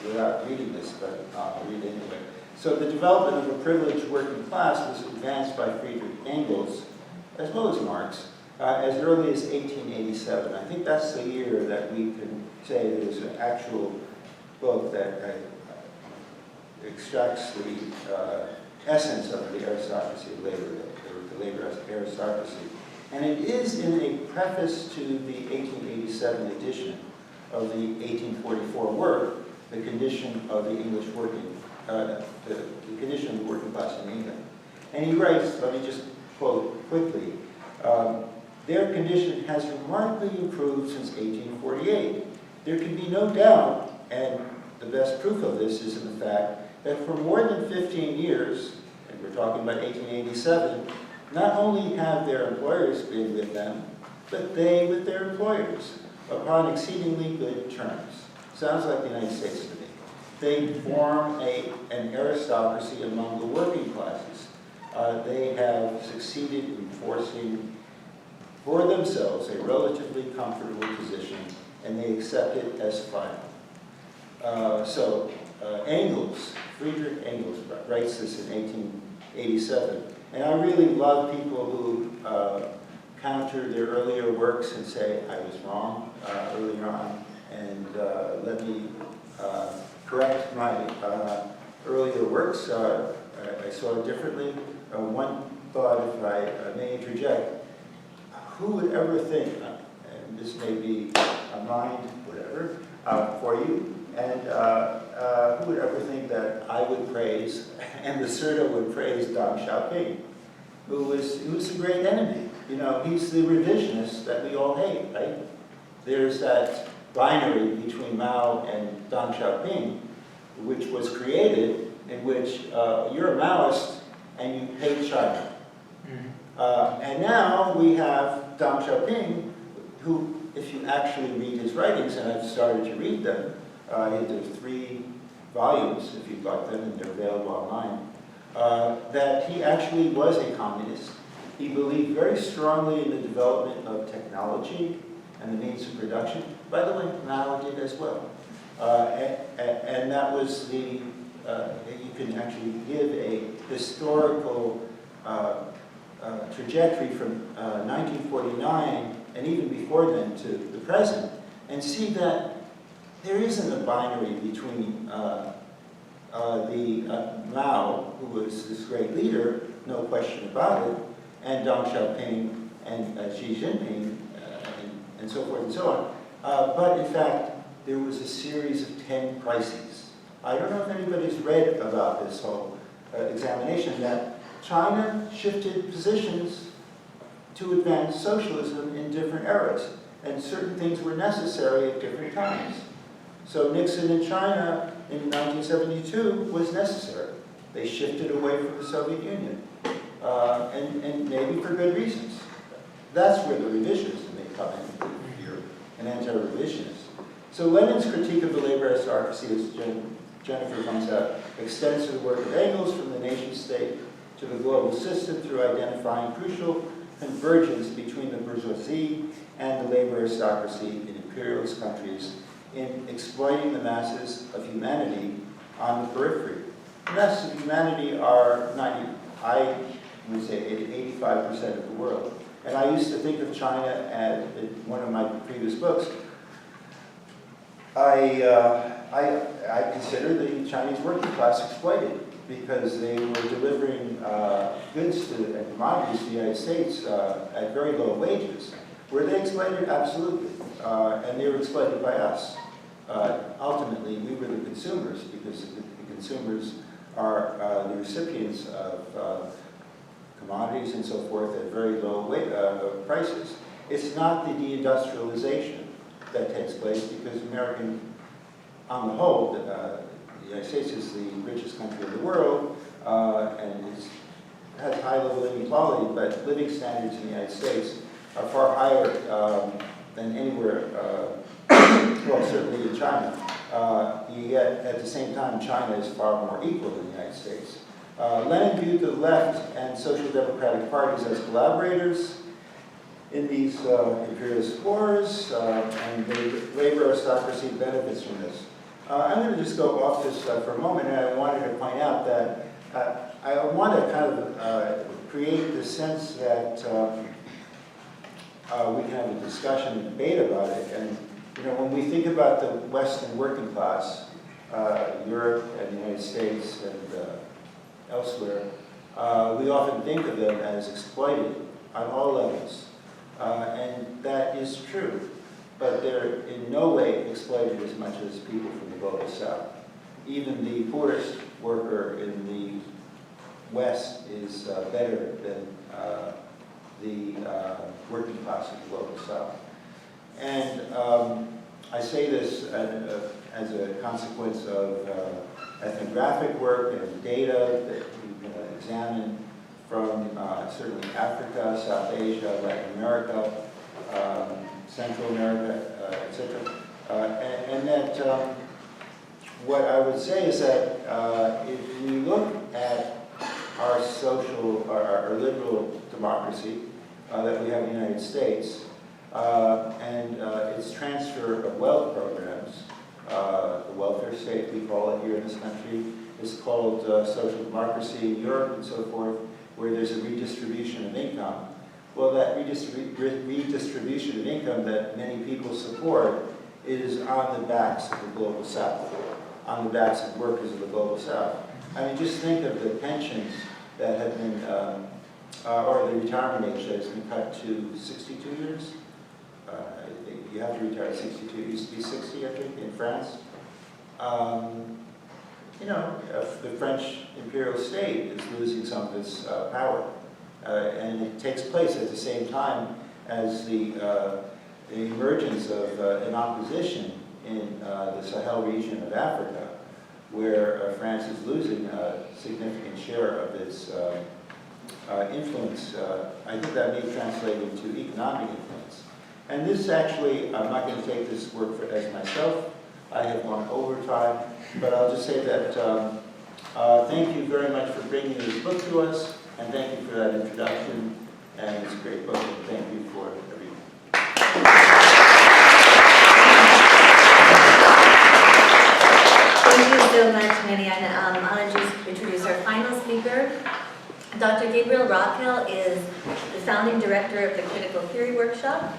without reading this, but I'll read it anyway. So the development of a privileged working class was advanced by Friedrich Engels, as well as Marx, as early as 1887. I think that's the year that we can say there's an actual book that extracts the essence of the aristocracy of labor, the labor aristocracy. And it is in a preface to the 1887 edition of the 1844 work, The Condition of the English Working, the Condition of the Working Class in England. And he writes, let me just quote quickly, their condition has remarkably improved since 1848. There can be no doubt, and the best proof of this is in the fact that for more than 15 years, and we're talking about 1887, not only have their employers been with them, but they with their employers, upon exceedingly good terms. Sounds like the United States to me. They form an aristocracy among the working classes. They have succeeded in forcing for themselves a relatively comfortable position, and they accept it as final. Engels, Friedrich Engels, writes this in 1887. And I really love people who counter their earlier works and say, I was wrong earlier on, and let me correct my earlier works. I saw it differently. One thought, if I may interject, who would ever think, and this may be a mind, whatever, for you, and who would ever think that I would praise, and Losurdo would praise Deng Xiaoping, who was a great enemy. You know, he's the revisionist that we all hate, right? There's that binary between Mao and Deng Xiaoping, which was created, in which you're a Maoist and you hate China. And now we have Deng Xiaoping, who, if you actually read his writings, and I've started to read them, there's 3 volumes, if you'd like them, and they're available online, that he actually was a communist. He believed very strongly in the development of technology and the means of production. By the way, Mao did as well. And that was the, you can actually give a historical trajectory from 1949 and even before then to the present, and see that there isn't a binary between Mao, who was this great leader, no question about it, and Deng Xiaoping and Xi Jinping, and so forth and so on. But in fact, there was a series of 10 crises. I don't know if anybody's read about this whole examination, that China shifted positions to advance socialism in different eras, and certain things were necessary at different times. So Nixon in China in 1972 was necessary. They shifted away from the Soviet Union, and maybe for good reasons. That's where the revisionism may come in here, an anti-revisionist. So Lenin's critique of the labor aristocracy, as Jennifer points out, extends to the work of Engels from the nation-state to the global system through identifying crucial convergence between the bourgeoisie and the labor aristocracy in imperialist countries in exploiting the masses of humanity on the periphery. The masses of humanity are I would say 85% of the world. And I used to think of China as, in one of my previous books, I consider the Chinese working class exploited because they were delivering goods and commodities to the United States at very low wages. Were they exploited? Absolutely. And they were exploited by us. Ultimately, we were the consumers because the consumers are the recipients of commodities and so forth at very low prices. It's not the deindustrialization that takes place because American, on the whole, the United States is the richest country in the world and has high level of inequality, but living standards in the United States are far higher than anywhere, well, certainly in China. Yet, at the same time, China is far more equal than the United States. Lenin viewed the left and social democratic parties as collaborators in these imperialist wars, and the labor aristocracy benefits from this. I'm going to just go off this for a moment, and I wanted to point out that I want to kind of create the sense that we can have a discussion and debate about it. And you know, when we think about the Western working class, Europe and the United States and elsewhere, we often think of them as exploited on all levels. And that is true, but they're in no way exploited as much as people from the global South. Even the poorest worker in the West is better than the working class of the global South. And I say this as a consequence of ethnographic work and data that you can examine from certainly Africa, South Asia, Latin America, Central America, etc. And that what I would say is that if we look at our social, our liberal democracy that we have in the United States, and its transfer of wealth programs, the welfare state we call it here in this country, is called social democracy in Europe and so forth, where there's a redistribution of income. Well, that redistribution of income that many people support is on the backs of the global South, on the backs of workers of the global South. I mean, just think of the pensions that have been, or the retirement age that has been cut to 62 years. You have to retire at 62. It used to be 60, I think, in France. You know, the French imperial state is losing some of its power. And it takes place at the same time as the emergence of an opposition in the Sahel region of Africa, where France is losing a significant share of its influence. I think that may translate into economic influence. And this actually, I'm not going to take this work as myself. I have gone over time, but I'll just say that thank you very much for bringing this book to us, and thank you for that introduction, and it's a great book, and thank you for everything. Thank you so much, Manny. And I'll just introduce our final speaker. Dr. Gabriel Rockhill is the founding director of the Critical Theory Workshop,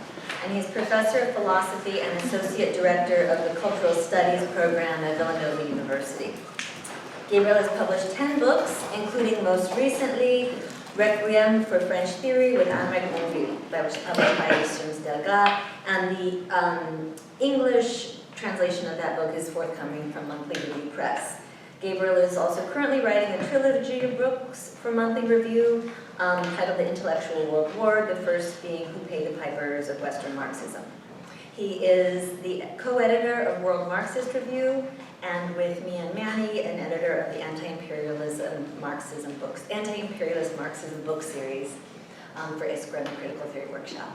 and he's professor of philosophy and associate director of the Cultural Studies program at Villanova University. Gabriel has published 10 books, including most recently Requiem for French Theory with Immanuel Ness, that was published by Editions Delga, and the English translation of that book is forthcoming from Monthly Review Press. Gabriel is also currently writing a trilogy of books for Monthly Review titled The Intellectual World War, the first being Who Paid the Pipers of Western Marxism. He is the co-editor of World Marxist Review, and with me and Manny, an editor of the Anti-Imperialist anti-imperialist Marxism book series for ISCRA and the Critical Theory Workshop.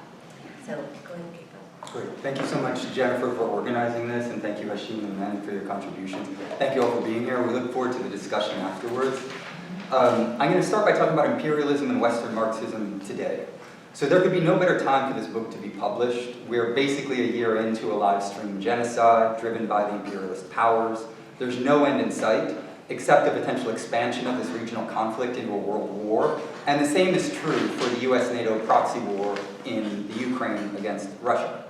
So go ahead, Keiko. Great. Thank you so much, Jennifer, for organizing this, and thank you, Hashim and Manny, for your contributions. Thank you all for being here. We look forward to the discussion afterwards. I'm going to start by talking about imperialism and Western Marxism today. So there could be no better time for this book to be published. We're basically a year into a live stream genocide driven by the imperialist powers. There's no end in sight, except a potential expansion of this regional conflict into a world war. And the same is true for the US-NATO proxy war in the Ukraine against Russia.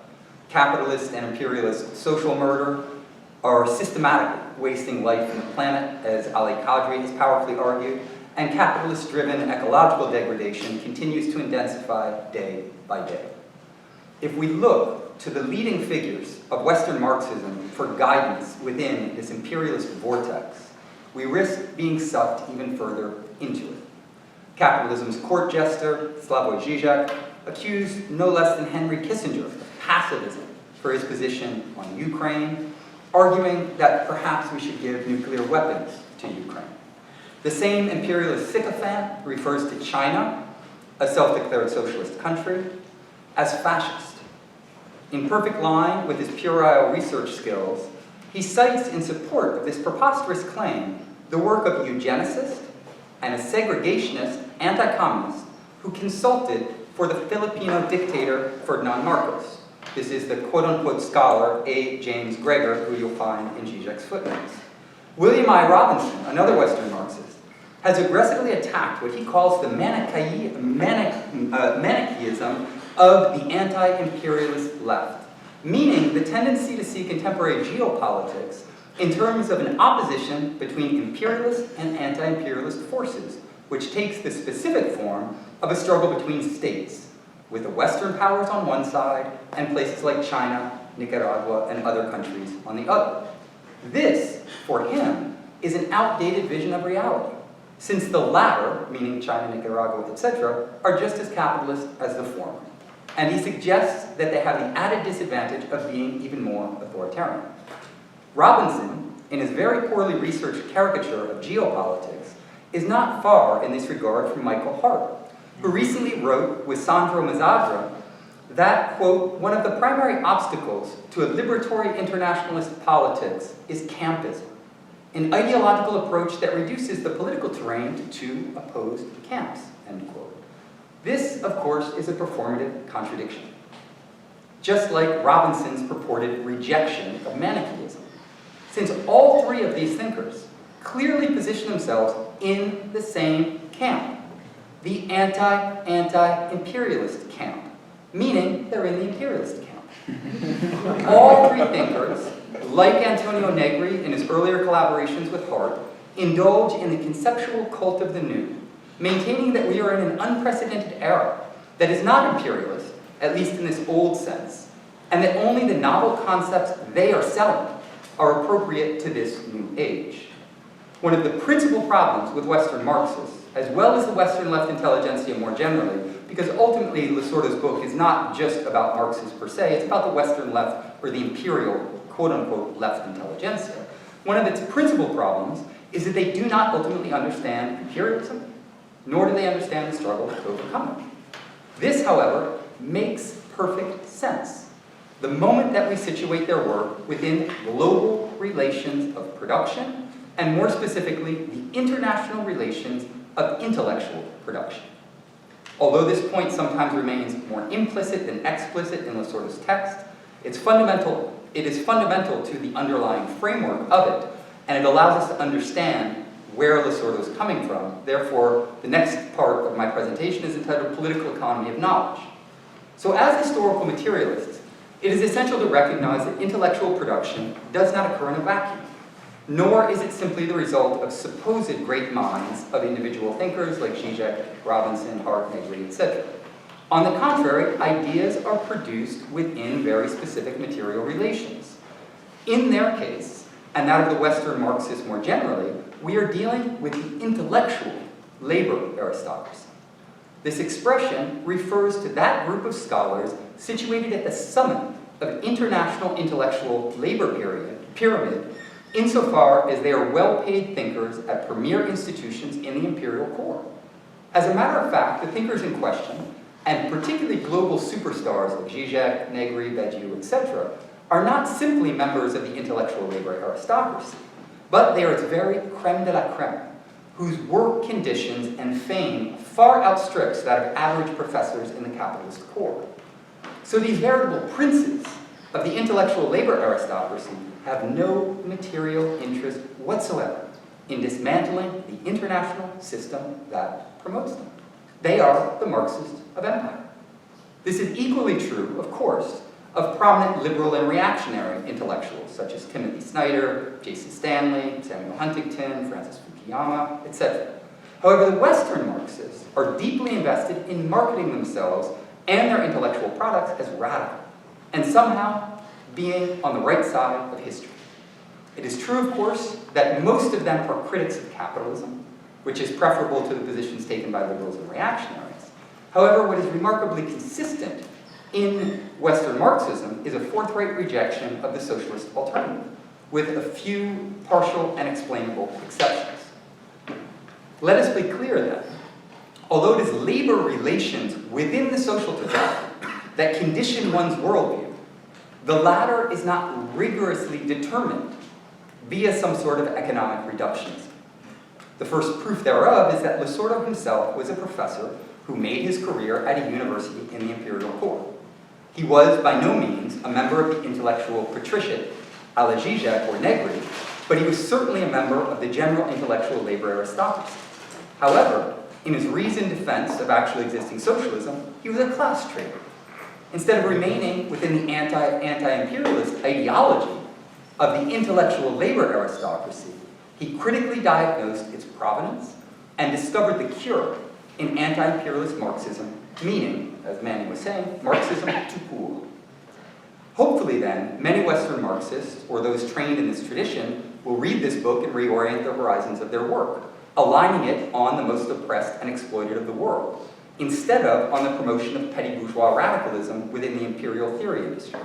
Capitalist and imperialist social murder are systematically wasting life on the planet, as Ali Qadri has powerfully argued, and capitalist-driven ecological degradation continues to intensify day by day. If we look to the leading figures of Western Marxism for guidance within this imperialist vortex, we risk being sucked even further into it. Capitalism's court jester, Slavoj Žižek, accused no less than Henry Kissinger of passivism for his position on Ukraine, arguing that perhaps we should give nuclear weapons to Ukraine. The same imperialist sycophant refers to China, a self-declared socialist country, as fascist. In perfect line with his puerile research skills, he cites in support of this preposterous claim the work of a eugenicist and a segregationist anti-communist who consulted for the Filipino dictator Ferdinand Marcos. This is the quote-unquote scholar A. James Gregor, who you'll find in Žižek's footnotes. William I. Robinson, another Western Marxist, has aggressively attacked what he calls the Manichaeism of the anti-imperialist left, meaning the tendency to see contemporary geopolitics in terms of an opposition between imperialist and anti-imperialist forces, which takes the specific form of a struggle between states, with the Western powers on one side and places like China, Nicaragua, and other countries on the other. This, for him, is an outdated vision of reality, since the latter, meaning China, Nicaragua, etc., are just as capitalist as the former. And he suggests that they have the added disadvantage of being even more authoritarian. Robinson, in his very poorly researched caricature of geopolitics, is not far in this regard from Michael Hart, who recently wrote with Sandro Mazzadra that, quote, one of the primary obstacles to a liberatory internationalist politics is campism, an ideological approach that reduces the political terrain to two opposed camps, end quote. This, of course, is a performative contradiction, just like Robinson's purported rejection of Manichaeism, since all three of these thinkers clearly position themselves in the same camp, the anti-imperialist camp, meaning they're in the imperialist camp. All three thinkers, like Antonio Negri in his earlier collaborations with Hart, indulge in the conceptual cult of the new, maintaining that we are in an unprecedented era that is not imperialist, at least in this old sense, and that only the novel concepts they are selling are appropriate to this new age. One of the principal problems with Western Marxists, as well as the Western left intelligentsia more generally, because ultimately Losurdo's book is not just about Marxists per se, it's about the Western left, or the imperial, quote-unquote, left intelligentsia. One of its principal problems is that they do not ultimately understand imperialism, nor do they understand the struggle to overcome it. This, however, makes perfect sense the moment that we situate their work within global relations of production, and more specifically, the international relations of intellectual production. Although this point sometimes remains more implicit than explicit in Losurdo's text, it is fundamental to the underlying framework of it, and it allows us to understand where Losurdo is coming from. Therefore, the next part of my presentation is entitled Political Economy of Knowledge. So as historical materialists, it is essential to recognize that intellectual production does not occur in a vacuum, nor is it simply the result of supposed great minds of individual thinkers like Žižek, Robinson, Hart, Negri, etc. On the contrary, ideas are produced within very specific material relations. In their case, and that of the Western Marxists more generally, we are dealing with the intellectual labor aristocracy. This expression refers to that group of scholars situated at the summit of an international intellectual labor pyramid insofar as they are well-paid thinkers at premier institutions in the imperial core. As a matter of fact, the thinkers in question, and particularly global superstars like Zizek, Negri, Badiou, etc., are not simply members of the intellectual labor aristocracy, but they are its very creme de la creme, whose work conditions and fame far outstrips that of average professors in the capitalist core. So these veritable princes of the intellectual labor aristocracy have no material interest whatsoever in dismantling the international system that promotes them. They are the Marxists of empire. This is equally true, of course, of prominent liberal and reactionary intellectuals such as Timothy Snyder, Jason Stanley, Samuel Huntington, Francis Fukuyama, etc. However, the Western Marxists are deeply invested in marketing themselves and their intellectual products as radical, and somehow being on the right side of history. It is true, of course, that most of them are critics of capitalism, which is preferable to the positions taken by liberals and reactionaries. However, what is remarkably consistent in Western Marxism is a forthright rejection of the socialist alternative, with a few partial and explainable exceptions. Let us be clear then, although it is labor relations within the social totality that condition one's worldview, the latter is not rigorously determined via some sort of economic reductionism. The first proof thereof is that Losurdo himself was a professor who made his career at a university in the imperial core. He was by no means a member of the intellectual patriciate, a la Zizek or Negri, but he was certainly a member of the general intellectual labor aristocracy. However, in his reasoned defense of actually existing socialism, he was a class traitor. Instead of remaining within the anti-imperialist ideology of the intellectual labor aristocracy, he critically diagnosed its provenance and discovered the cure in anti-imperialist Marxism, meaning, as Manny was saying, Marxism tout court. Hopefully then, many Western Marxists, or those trained in this tradition, will read this book and reorient the horizons of their work, aligning it on the most oppressed and exploited of the world, instead of on the promotion of petty bourgeois radicalism within the imperial theory industry.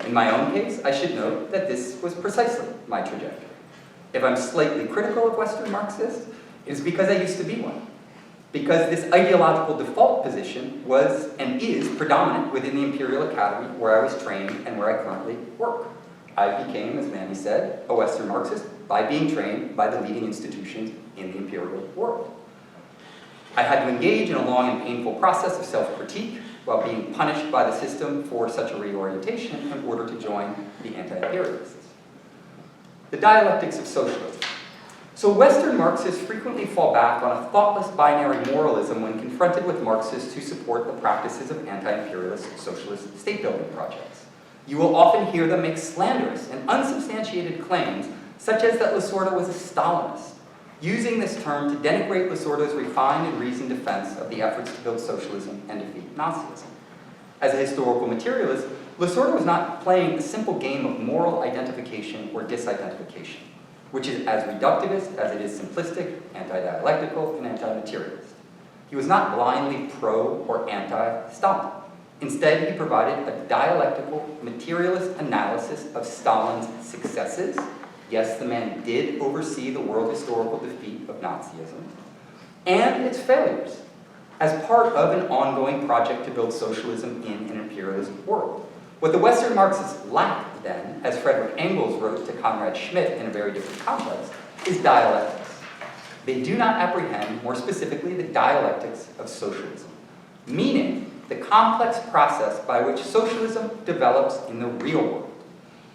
In my own case, I should note that this was precisely my trajectory. If I'm slightly critical of Western Marxists, it is because I used to be one. Because this ideological default position was and is predominant within the Imperial Academy where I was trained and where I currently work. I became, as Manny said, a Western Marxist by being trained by the leading institutions in the imperial world. I had to engage in a long and painful process of self-critique while being punished by the system for such a reorientation in order to join the anti-imperialists. The dialectics of socialism. So Western Marxists frequently fall back on a thoughtless binary moralism when confronted with Marxists who support the practices of anti-imperialist socialist state-building projects. You will often hear them make slanderous and unsubstantiated claims, such as that Losurdo was a Stalinist, using this term to denigrate Losurdo's refined and reasoned defense of the efforts to build socialism and defeat Nazism. As a historical materialist, Losurdo was not playing a simple game of moral identification or disidentification, which is as reductivist as it is simplistic, anti-dialectical, and anti-materialist. He was not blindly pro or anti-Stalin. Instead, he provided a dialectical, materialist analysis of Stalin's successes. Yes, the man did oversee the world historical defeat of Nazism, and its failures, as part of an ongoing project to build socialism in an imperialist world. What the Western Marxists lacked then, as Frederick Engels wrote to Conrad Schmidt in a very different context, is dialectics. They do not apprehend, more specifically, the dialectics of socialism, meaning the complex process by which socialism develops in the real world.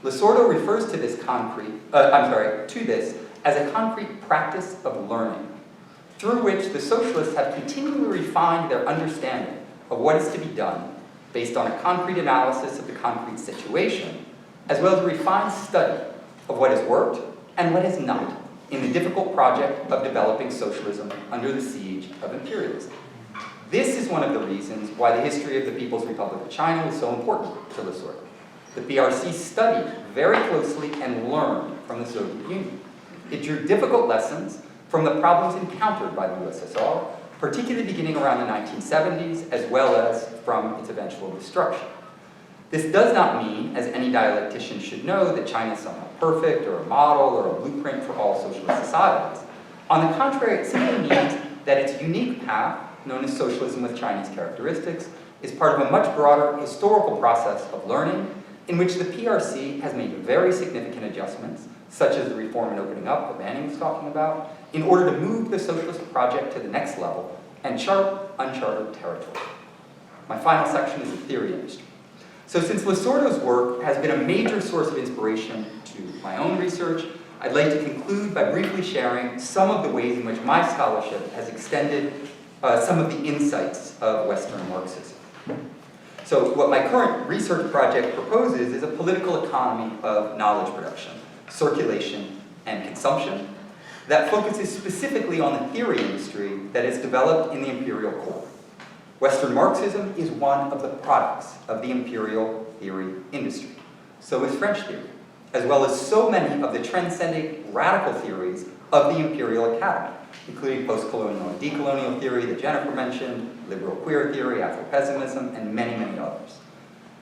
Losurdo refers to this as a concrete practice of learning, through which the socialists have continually refined their understanding of what is to be done based on a concrete analysis of the concrete situation, as well as a refined study of what has worked and what has not in the difficult project of developing socialism under the siege of imperialism. This is one of the reasons why the history of the People's Republic of China was so important to Losurdo. The PRC studied very closely and learned from the Soviet Union. It drew difficult lessons from the problems encountered by the USSR, particularly beginning around the 1970s, as well as from its eventual destruction. This does not mean, as any dialectician should know, that China is somehow perfect or a model or a blueprint for all socialist societies. On the contrary, it simply means that its unique path, known as socialism with Chinese characteristics, is part of a much broader historical process of learning in which the PRC has made very significant adjustments, such as the reform and opening up that Manny was talking about, in order to move the socialist project to the next level and chart uncharted territory. My final section is the theory industry. So since Losurdo's work has been a major source of inspiration to my own research, I'd like to conclude by briefly sharing some of the ways in which my scholarship has extended some of the insights of Western Marxism. So what my current research project proposes is a political economy of knowledge production, circulation, and consumption that focuses specifically on the theory industry that is developed in the imperial core. Western Marxism is one of the products of the imperial theory industry. So is French theory, as well as so many of the transcendent radical theories of the Imperial Academy, including post-colonial and decolonial theory that Jennifer mentioned, liberal queer theory, Afro-pessimism, and many, many others.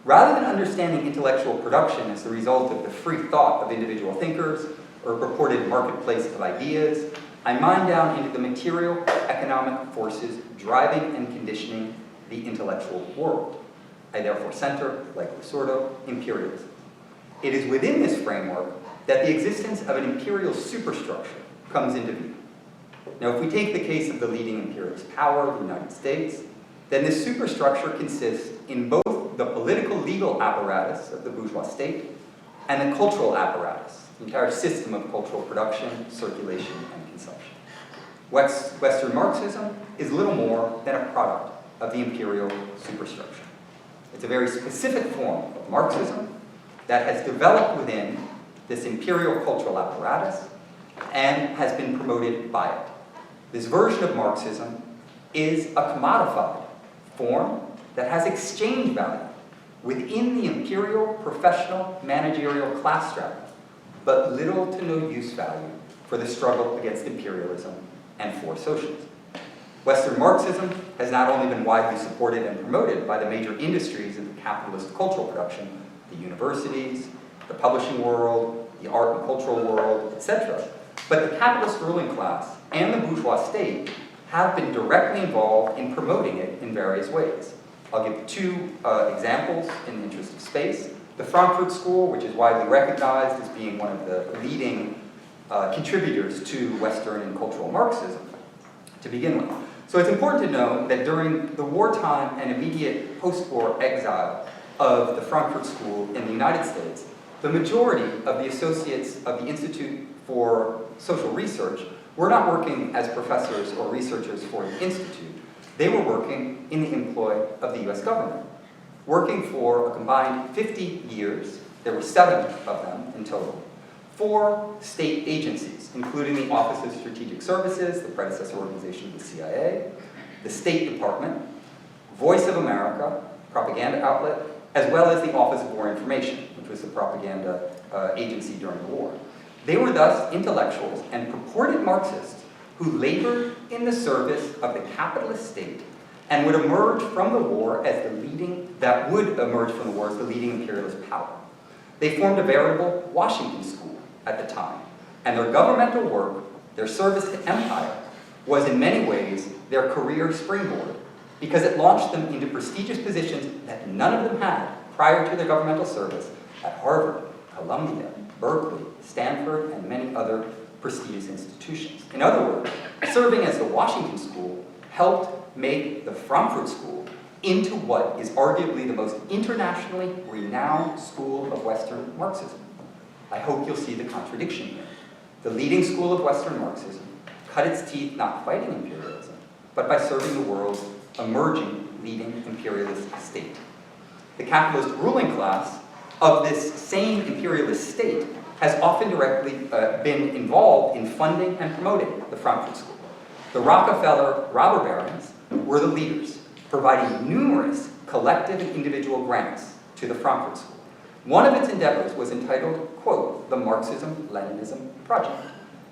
Rather than understanding intellectual production as the result of the free thought of individual thinkers or a purported marketplace of ideas, I mine down into the material economic forces driving and conditioning the intellectual world. I therefore center, like Losurdo, imperialism. It is within this framework that the existence of an imperial superstructure comes into view. Now, if we take the case of the leading imperialist power, the United States, then this superstructure consists in both the political legal apparatus of the bourgeois state and the cultural apparatus, the entire system of cultural production, circulation, and consumption. Western Marxism is little more than a product of the imperial superstructure. It's a very specific form of Marxism that has developed within this imperial cultural apparatus and has been promoted by it. This version of Marxism is a commodified form that has exchange value within the imperial, professional, managerial class strata, but little to no use value for the struggle against imperialism and for socialism. Western Marxism has not only been widely supported and promoted by the major industries of the capitalist cultural production, the universities, the publishing world, the art and cultural world, etc., but the capitalist ruling class and the bourgeois state have been directly involved in promoting it in various ways. I'll give two examples in the interest of space. The Frankfurt School, which is widely recognized as being one of the leading contributors to Western and cultural Marxism, to begin with. So it's important to know that during the wartime and immediate post-war exile of the Frankfurt School in the United States, the majority of the associates of the Institute for Social Research were not working as professors or researchers for the Institute. They were working in the employ of the US government, working for a combined 50 years. There were 7 of them in total, for state agencies, including the Office of Strategic Services, the predecessor organization of the CIA, the State Department, Voice of America, propaganda outlet, as well as the Office of War Information, which was the propaganda agency during the war. They were thus intellectuals and purported Marxists who labored in the service of the capitalist state and would emerge from the war as the leading imperialist power. They formed a veritable Washington school at the time, and their governmental work, their service to empire, was in many ways their career springboard, because it launched them into prestigious positions that none of them had prior to their governmental service at Harvard, Columbia, Berkeley, Stanford, and many other prestigious institutions. In other words, serving as the Washington School helped make the Frankfurt School into what is arguably the most internationally renowned school of Western Marxism. I hope you'll see the contradiction here. The leading school of Western Marxism cut its teeth not fighting imperialism, but by serving the world's emerging leading imperialist state. The capitalist ruling class of this same imperialist state has often directly been involved in funding and promoting the Frankfurt School. The Rockefeller robber barons were the leaders, providing numerous collective and individual grants to the Frankfurt School. One of its endeavors was entitled, quote, the Marxism-Leninism Project.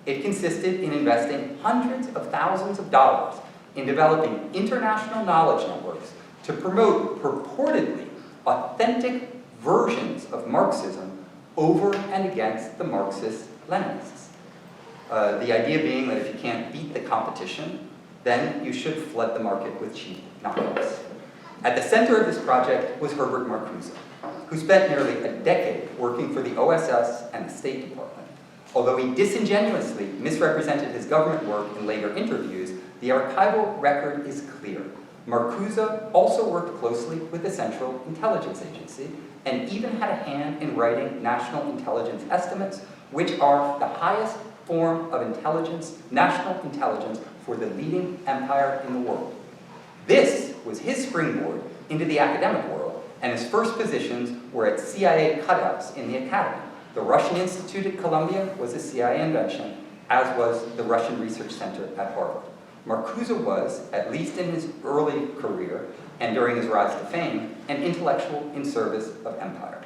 It consisted in investing hundreds of thousands of dollars in developing international knowledge networks to promote purportedly authentic versions of Marxism over and against the Marxist-Leninists. The idea being that if you can't beat the competition, then you should flood the market with cheap knockoffs. At the center of this project was Herbert Marcuse, who spent nearly a decade working for the OSS and the State Department. Although he disingenuously misrepresented his government work in later interviews, the archival record is clear. Marcuse also worked closely with the Central Intelligence Agency and even had a hand in writing national intelligence estimates, which are the highest form of intelligence, national intelligence, for the leading empire in the world. This was his springboard into the academic world, and his first positions were at CIA cutouts in the academy. The Russian Institute at Columbia was a CIA invention, as was the Russian Research Center at Harvard. Marcuse was, at least in his early career and during his rise to fame, an intellectual in service of empire.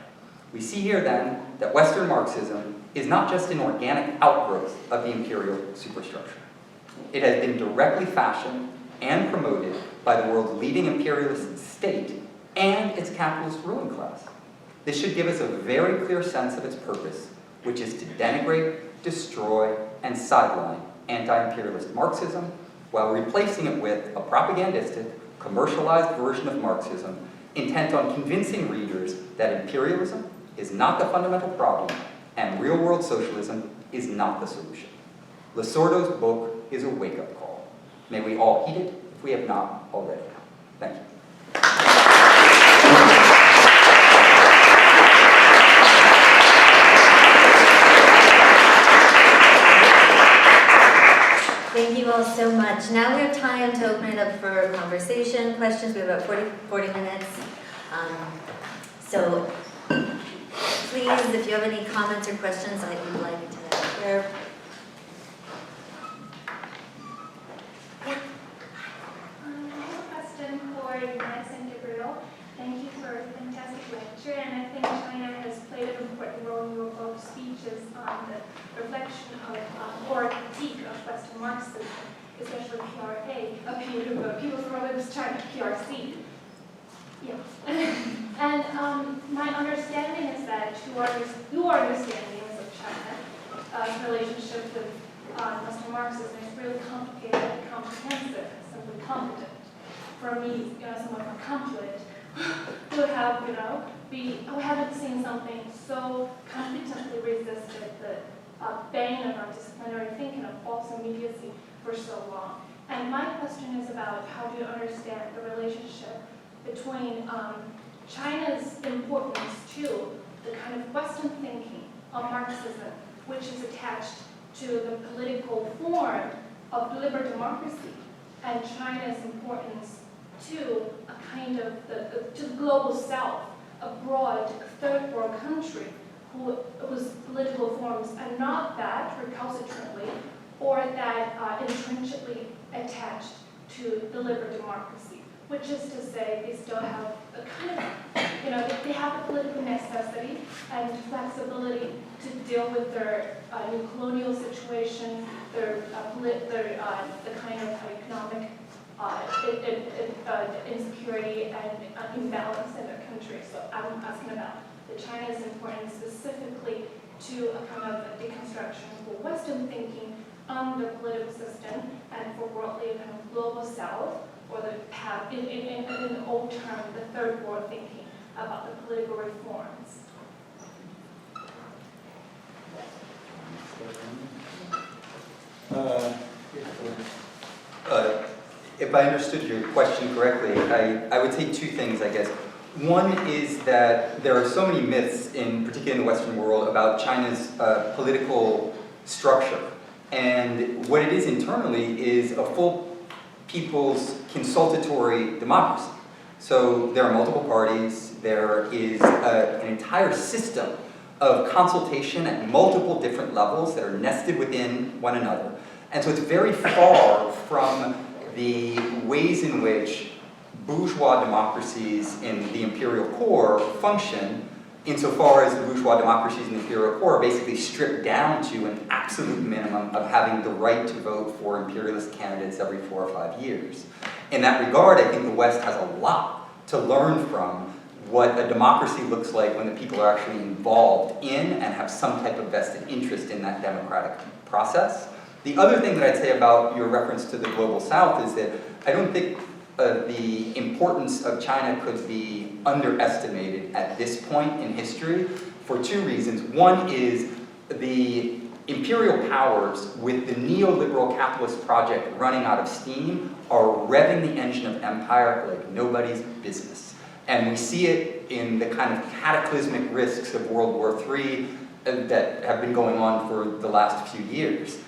We see here then that Western Marxism is not just an organic outgrowth of the imperial superstructure. It has been directly fashioned and promoted by the world's leading imperialist state and its capitalist ruling class. This should give us a very clear sense of its purpose, which is to denigrate, destroy, and sideline anti-imperialist Marxism, while replacing it with a propagandistic, commercialized version of Marxism intent on convincing readers that imperialism is not the fundamental problem and real-world socialism is not the solution. Losurdo's book is a wake-up call. May we all heed it if we have not already. Thank you. Thank you all so much. Now we have time to open it up for conversation, questions. We have about 40 minutes. So please, if you have any comments or questions, I would like to hear. I have a question for Ness and Gabriel. Thank you for a fantastic lecture, and I think China has played an important role in your both speeches on the reflection of or critique of Western Marxism, especially PRA, People's Republic of China, PRC. Yeah. And my understanding is that your understandings of China's relationship with Western Marxism is really complicated and comprehensive, and simply competent. For me, someone more competent who haven't seen something so competently resisted the bane of our disciplinary thinking of false immediacy for so long. And my question is about how do you understand the relationship between China's importance to the kind of Western thinking of Marxism, which is attached to the political form of liberal democracy, and China's importance to a kind of to the global South, a broad third world country whose political forms are not that recalcitrantly or that intrinnsically attached to the liberal democracy, which is to say they still have a kind of, they have a political necessity and flexibility to deal with their new colonial situation, the kind of economic insecurity and imbalance in their country. So I'm asking about China's importance specifically to a kind of a deconstruction for Western thinking on the political system and for broadly a kind of global South, or the path in the old term, the third world thinking about the political reforms. If I understood your question correctly, I would say two things, I guess. One is that there are so many myths, particularly in the Western world, about China's political structure. And what it is internally is a full people's consultatory democracy. So there are multiple parties, there is an entire system of consultation at multiple different levels that are nested within one another. And so it's very far from the ways in which bourgeois democracies in the imperial core function, insofar as the bourgeois democracies in the imperial core are basically stripped down to an absolute minimum of having the right to vote for imperialist candidates every 4 or 5 years. In that regard, I think the West has a lot to learn from what a democracy looks like when the people are actually involved in and have some type of vested interest in that democratic process. The other thing that I'd say about your reference to the Global South is that I don't think the importance of China could be underestimated at this point in history for two reasons. One is the imperial powers with the neoliberal capitalist project running out of steam are revving the engine of empire like nobody's business. And we see it in the kind of cataclysmic risks of World War III that have been going on for the last few years.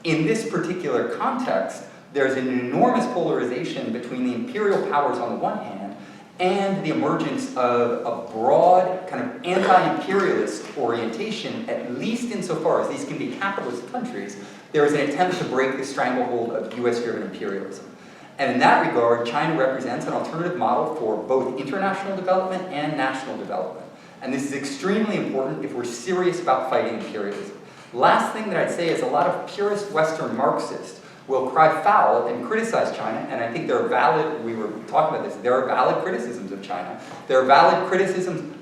In this particular context, there's an enormous polarization between the imperial powers on the one hand and the emergence of a broad kind of anti-imperialist orientation, at least insofar as these can be capitalist countries. There is an attempt to break the stranglehold of US-driven imperialism. And in that regard, China represents an alternative model for both international development and national development. And this is extremely important if we're serious about fighting imperialism. Last thing that I'd say is a lot of purist Western Marxists will cry foul and criticize China, and I think there are valid, we were talking about this, there are valid criticisms of China. There are valid criticisms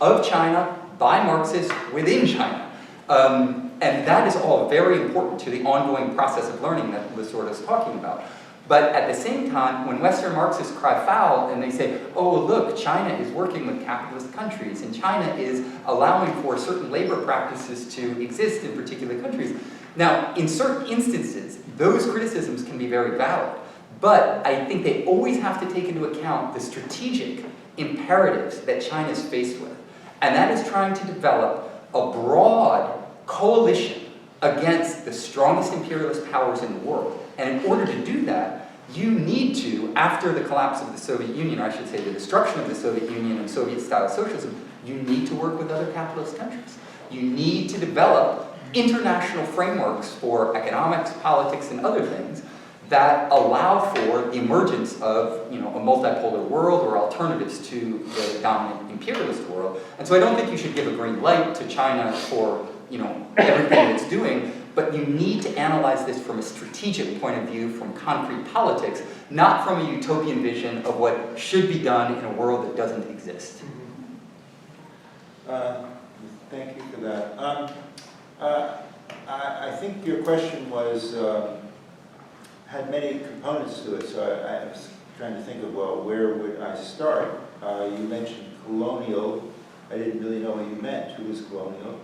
of China by Marxists within China. And that is all very important to the ongoing process of learning that Losurdo is talking about. But at the same time, when Western Marxists cry foul and they say, oh, look, China is working with capitalist countries and China is allowing for certain labor practices to exist in particular countries. Now, in certain instances, those criticisms can be very valid, but I think they always have to take into account the strategic imperatives that China is faced with. And that is trying to develop a broad coalition against the strongest imperialist powers in the world. And in order to do that, you need to, after the collapse of the Soviet Union, or I should say the destruction of the Soviet Union and Soviet-style socialism, you need to work with other capitalist countries. You need to develop international frameworks for economics, politics, and other things that allow for the emergence of, you know, a multipolar world or alternatives to the dominant imperialist world. And so I don't think you should give a green light to China for, you know, everything it's doing, but you need to analyze this from a strategic point of view, from concrete politics, not from a utopian vision of what should be done in a world that doesn't exist. Thank you for that. I think your question was, had many components to it, so I was trying to think of, well, where would I start? You mentioned colonial. I didn't really know what you meant. Who was colonial?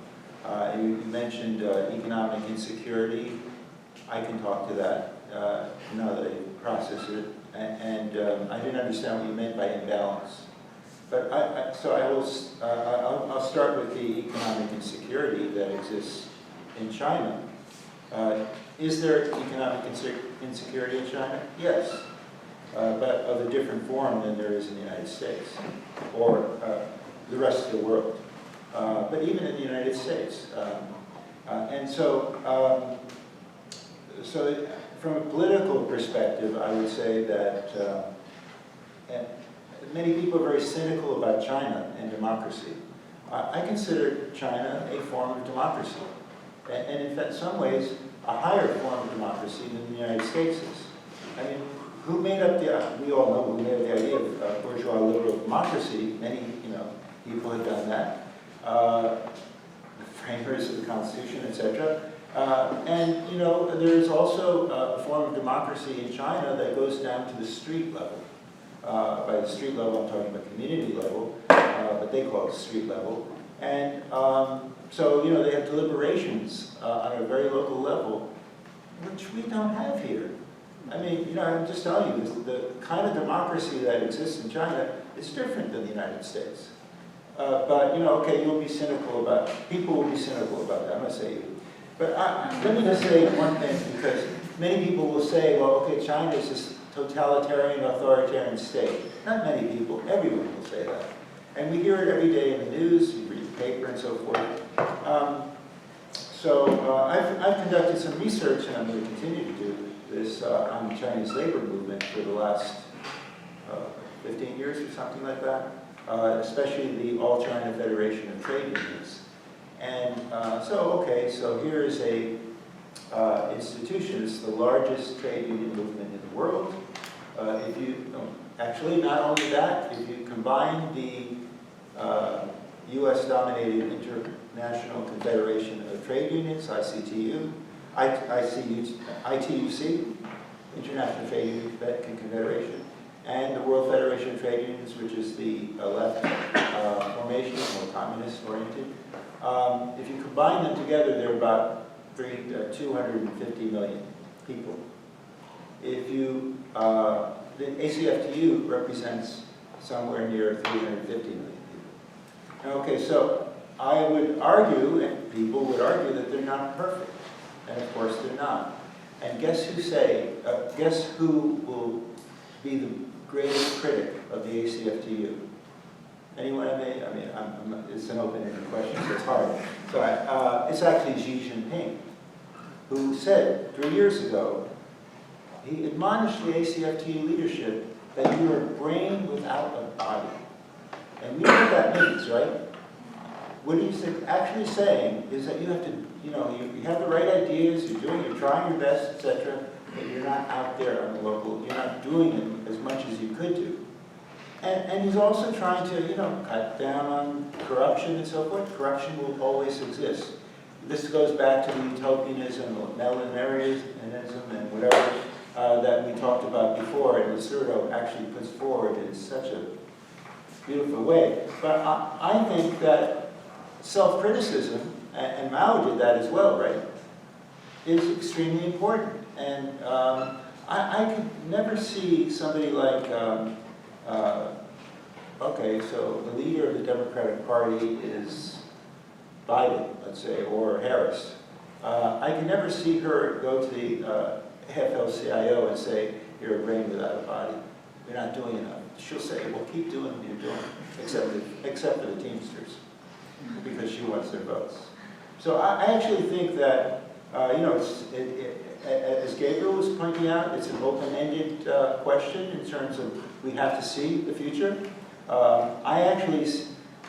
You mentioned economic insecurity. I can talk to that now that I process it. And I didn't understand what you meant by imbalance. But I'll start with the economic insecurity that exists in China. Is there economic insecurity in China? Yes, but of a different form than there is in the United States or the rest of the world. But even in the United States. And so, so from a political perspective, I would say that many people are very cynical about China and democracy. I consider China a form of democracy. And in fact, in some ways, a higher form of democracy than the United States is. I mean, who made up we all know who made up the idea of bourgeois liberal democracy. Many, people have done that. The framers of the Constitution, etc. And, there's also a form of democracy in China that goes down to the street level. By the street level, I'm talking about community level, but they call it street level. And so, they have deliberations on a very local level, which we don't have here. I mean, I'm just telling you, the kind of democracy that exists in China is different than the United States. But, okay, you'll be cynical about, people will be cynical about that, I'm going to say you. But let me just say one thing, because many people will say, well, okay, China is this totalitarian, authoritarian state. Not many people, everyone will say that. And we hear it every day in the news, you read the paper and so forth. I've conducted some research, and I'm going to continue to do this on the Chinese labor movement for the last 15 years or something like that, especially the All China Federation of Trade Unions. And so here is a institution. It's the largest trade union movement in the world. If you, actually, not only that, if you combine the US-dominated International Confederation of Trade Unions, ITUC, International Trade Union Confederation, and the World Federation of Trade Unions, which is the left formation, more communist-oriented. If you combine them together, they're about 250 million people. If you, the ACFTU represents somewhere near 350 million people. Okay, so I would argue, and people would argue, that they're not perfect. And of course they're not. And guess who will be the greatest critic of the ACFTU? Anyone? It's an open-ended question, so it's hard. So it's actually Xi Jinping, who said 3 years ago, he admonished the ACFTU leadership that you are a brain without a body. And we know what that means, right? What he's actually saying is that you have to, you have the right ideas, you're trying your best, etc., but you're not out there on the local, you're not doing it as much as you could do. And he's also trying to, cut down on corruption and so forth. Corruption will always exist. This goes back to the utopianism, millenarianism, and whatever that we talked about before, and Losurdo actually puts forward in such a beautiful way. But I think that self-criticism, and Mao did that as well, right, is extremely important. And I could never see somebody like, okay, so the leader of the Democratic Party is Biden, let's say, or Harris. I can never see her go to the AFL-CIO and say, you're a brain without a body. You're not doing enough. She'll say, well, keep doing what you're doing, except for the Teamsters, because she wants their votes. So I actually think that, as Gabriel was pointing out, it's an open-ended question in terms of we have to see the future. I actually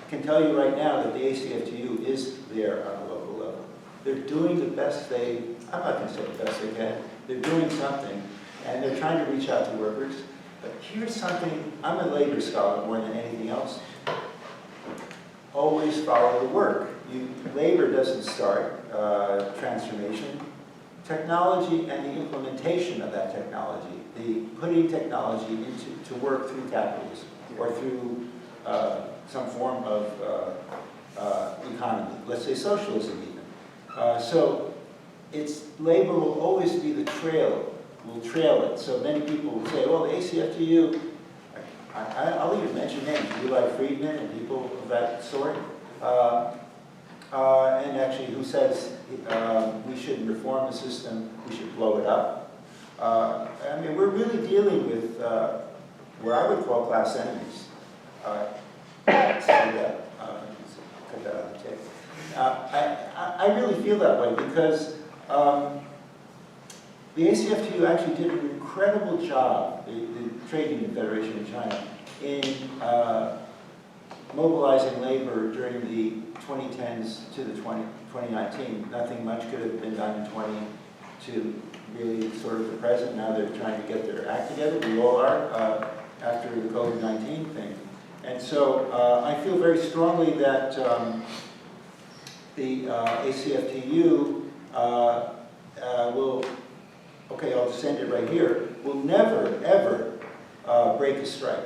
can tell you right now that the ACFTU is there on a local level. They're doing the best I'm not going to say the best they can, they're doing something, and they're trying to reach out to workers. But here's something, I'm a labor scholar more than anything else. Always follow the work. Labor doesn't start transformation. Technology and the implementation of that technology, the putting technology to work through capitalism or through some form of economy, let's say socialism even. So labor will always be the will trail it. So many people will say, well, the ACFTU, I'll even mention names, Eli Friedman and people of that sort. And actually who says we shouldn't reform the system, we should blow it up. We're really dealing with what I would call class enemies. Cut that on the tape. I really feel that way because the ACFTU actually did an incredible job, the Trade Union Federation in China, in mobilizing labor during the 2010s to the 2019. Nothing much could have been done in 20 to really sort of the present. Now they're trying to get their act together. We all are after the COVID-19 thing. And so I feel very strongly that the ACFTU will, okay, I'll send it right here, will never, ever break a strike.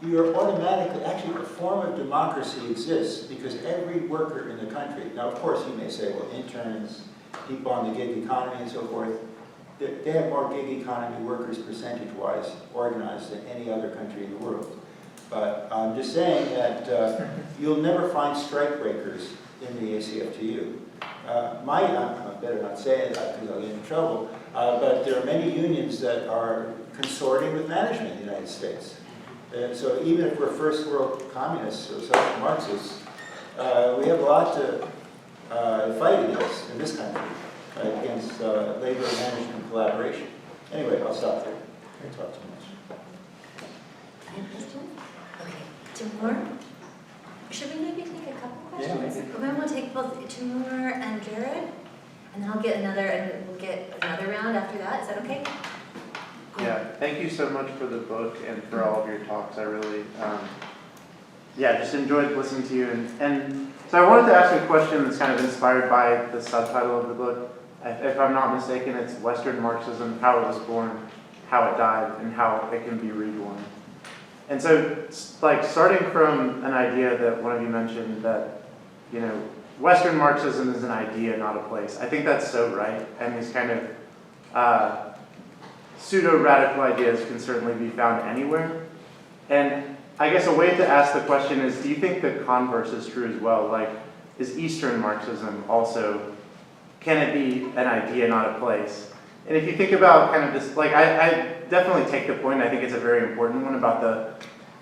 You're automatically, actually a form of democracy exists because every worker in the country, now of course you may say, well, interns, people on the gig economy and so forth, they have more gig economy workers percentage-wise organized than any other country in the world. But I'm just saying that you'll never find strike breakers in the ACFTU. I better not say that because I'll get in trouble, but there are many unions that are consorting with management in the United States. And so even if we're first world communists or social Marxists, we have a lot to fight against in this country, against labor management collaboration. Anyway, I'll stop there. I talked too much. Any questions? Okay, two more? Should we maybe take a couple questions? Yeah, maybe. Then we'll take both Timur and Jared, and then I'll get another, and we'll get another round after that. Is that okay? Yeah, thank you so much for the book and for all of your talks. I really, just enjoyed listening to you. And so I wanted to ask a question that's kind of inspired by the subtitle of the book. If I'm not mistaken, it's Western Marxism, How It Was Born, How It Died, and How It Can Be Reborn. And so, like, starting from an idea that one of you mentioned that, you know, Western Marxism is an idea, not a place. I think that's so right, and these kind of pseudo-radical ideas can certainly be found anywhere. And I guess a way to ask the question is, do you think the converse is true as well? Like, is Eastern Marxism also, can it be an idea, not a place? And if you think about kind of this, like, I definitely take the point, I think it's a very important one, about the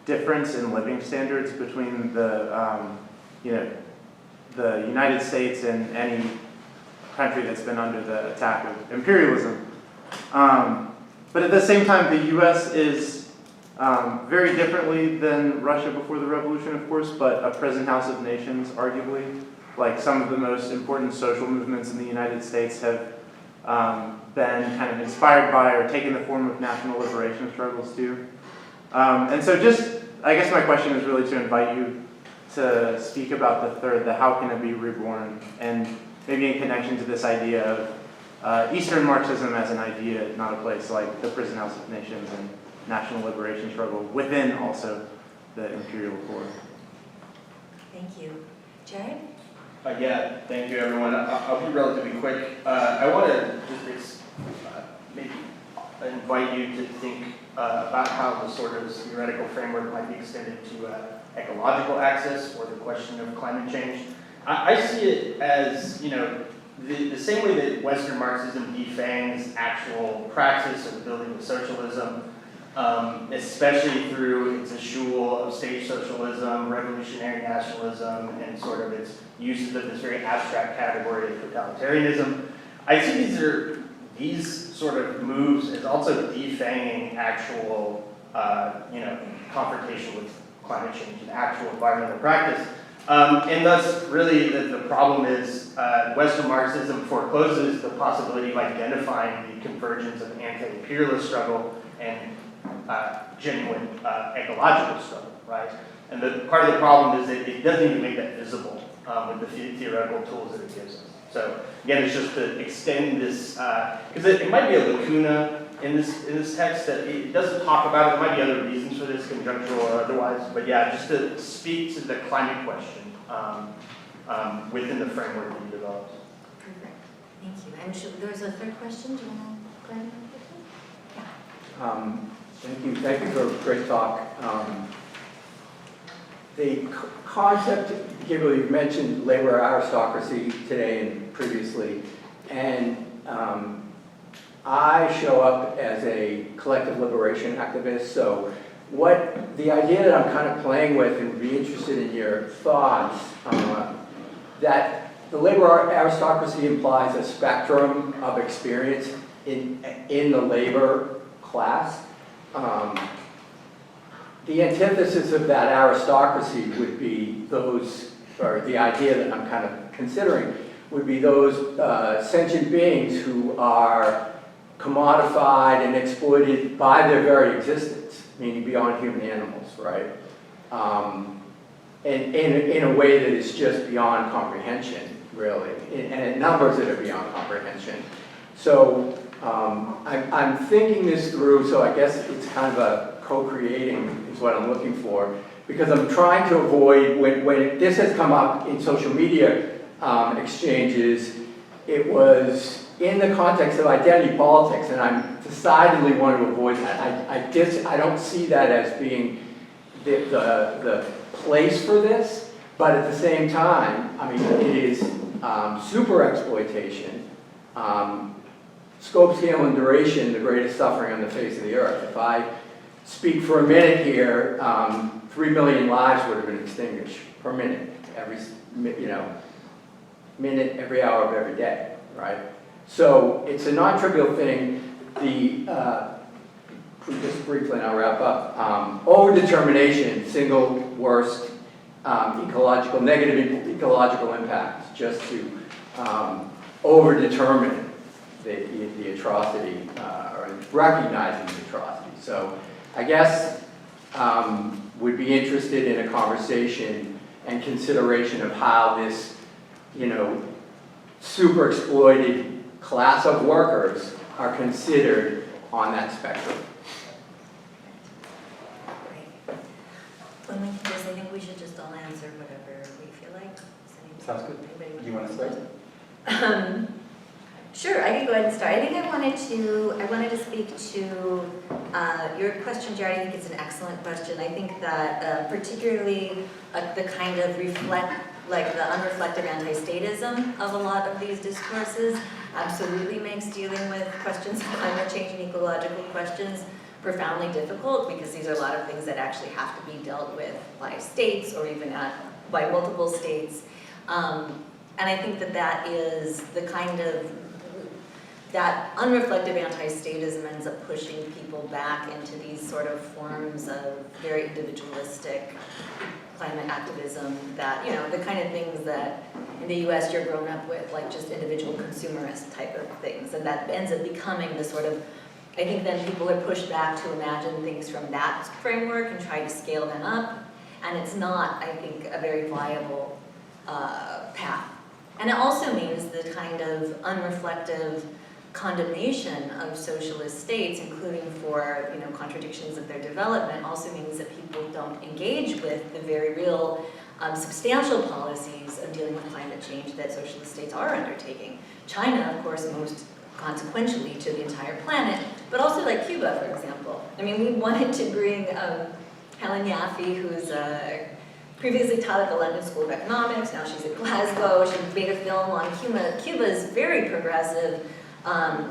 difference in living standards between the, the United States and any country that's been under the attack of imperialism. But at the same time, the US is very differently than Russia before the revolution, of course, but a present house of nations, arguably. Like, some of the most important social movements in the United States have been kind of inspired by or taken the form of national liberation struggles too. And so just, I guess my question is really to invite you to speak about the third, the how can it be reborn, and maybe in connection to this idea of Eastern Marxism as an idea, not a place, like the Prison House of Nations and national liberation struggle within also the imperial core. Thank you. Jared? Yeah, thank you everyone. I'll be relatively quick. I want to just maybe invite you to think about how the sort of theoretical framework might be extended to ecological access or the question of climate change. I see it as, you know, the same way that Western Marxism defangs actual praxis of the building of socialism, especially through its eschewal of state socialism, revolutionary nationalism, and sort of its uses of this very abstract category of totalitarianism. I see these sort of moves as also defanging actual, confrontation with climate change and actual environmental practice. And thus, really, the problem is Western Marxism forecloses the possibility of identifying the convergence of anti-imperialist struggle and genuine ecological struggle, right? And part of the problem is that it doesn't even make that visible with the theoretical tools that it gives us. So again, it's just to extend this, because it might be a lacuna in this text that it doesn't talk about it. There might be other reasons for this, conjunctural or otherwise, but yeah, just to speak to the climate question within the framework that you developed. Perfect. Thank you. And there was a third question. Do you want to go ahead? Thank you for a great talk. The concept, Gabriel, you've mentioned labor aristocracy today and previously, and I show up as a collective liberation activist, so the idea that I'm kind of playing with and would be interested in your thoughts, that the labor aristocracy implies a spectrum of experience in the labor class. The antithesis of that aristocracy would be those, or the idea that I'm kind of considering, would be those sentient beings who are commodified and exploited by their very existence, meaning beyond human animals, right? And in a way that is just beyond comprehension, really, and in numbers that are beyond comprehension. So I'm thinking this through, so I guess it's kind of a co-creating is what I'm looking for, because I'm trying to avoid, when this has come up in social media exchanges, it was in the context of identity politics, and I decidedly want to avoid that. I don't see that as being the place for this, but at the same time, I mean, it is super exploitation, scope, scale, and duration, the greatest suffering on the face of the earth. If I speak for a minute here, 3 million lives would have been extinguished per minute, minute, every hour of every day, right? So it's a non-trivial thing. Just briefly, and I'll wrap up. Overdetermination, single worst negative ecological impact, just to overdetermine the atrocity or recognizing the atrocity. So I guess would be interested in a conversation and consideration of how this, super exploited class of workers are considered on that spectrum. Great. When we can just, I think we should just all answer whatever we feel like. Sounds good. Anybody You want to start? Sure, I can go ahead and start. I think I wanted to speak to your question, Jared. I think it's an excellent question. I think that particularly the kind of the unreflective anti-statism of a lot of these discourses absolutely makes dealing with questions of climate change and ecological questions profoundly difficult, because these are a lot of things that actually have to be dealt with by states or even by multiple states. And I think that is the kind of, that unreflective anti-statism ends up pushing people back into these sort of forms of very individualistic climate activism that, the kind of things that in the US you're grown up with, like just individual consumerist type of things. And that ends up becoming the sort of, I think then people are pushed back to imagine things from that framework and try to scale them up. And it's not, I think, a very viable path. And it also means the kind of unreflective condemnation of socialist states, including for contradictions of their development, also means that people don't engage with the very real substantial policies of dealing with climate change that socialist states are undertaking. China, of course, most consequentially to the entire planet, but also like Cuba, for example. I mean, we wanted to bring Helen Yaffe, who's previously taught at the London School of Economics, now she's at Glasgow. She made a film on Cuba. Cuba's very progressive,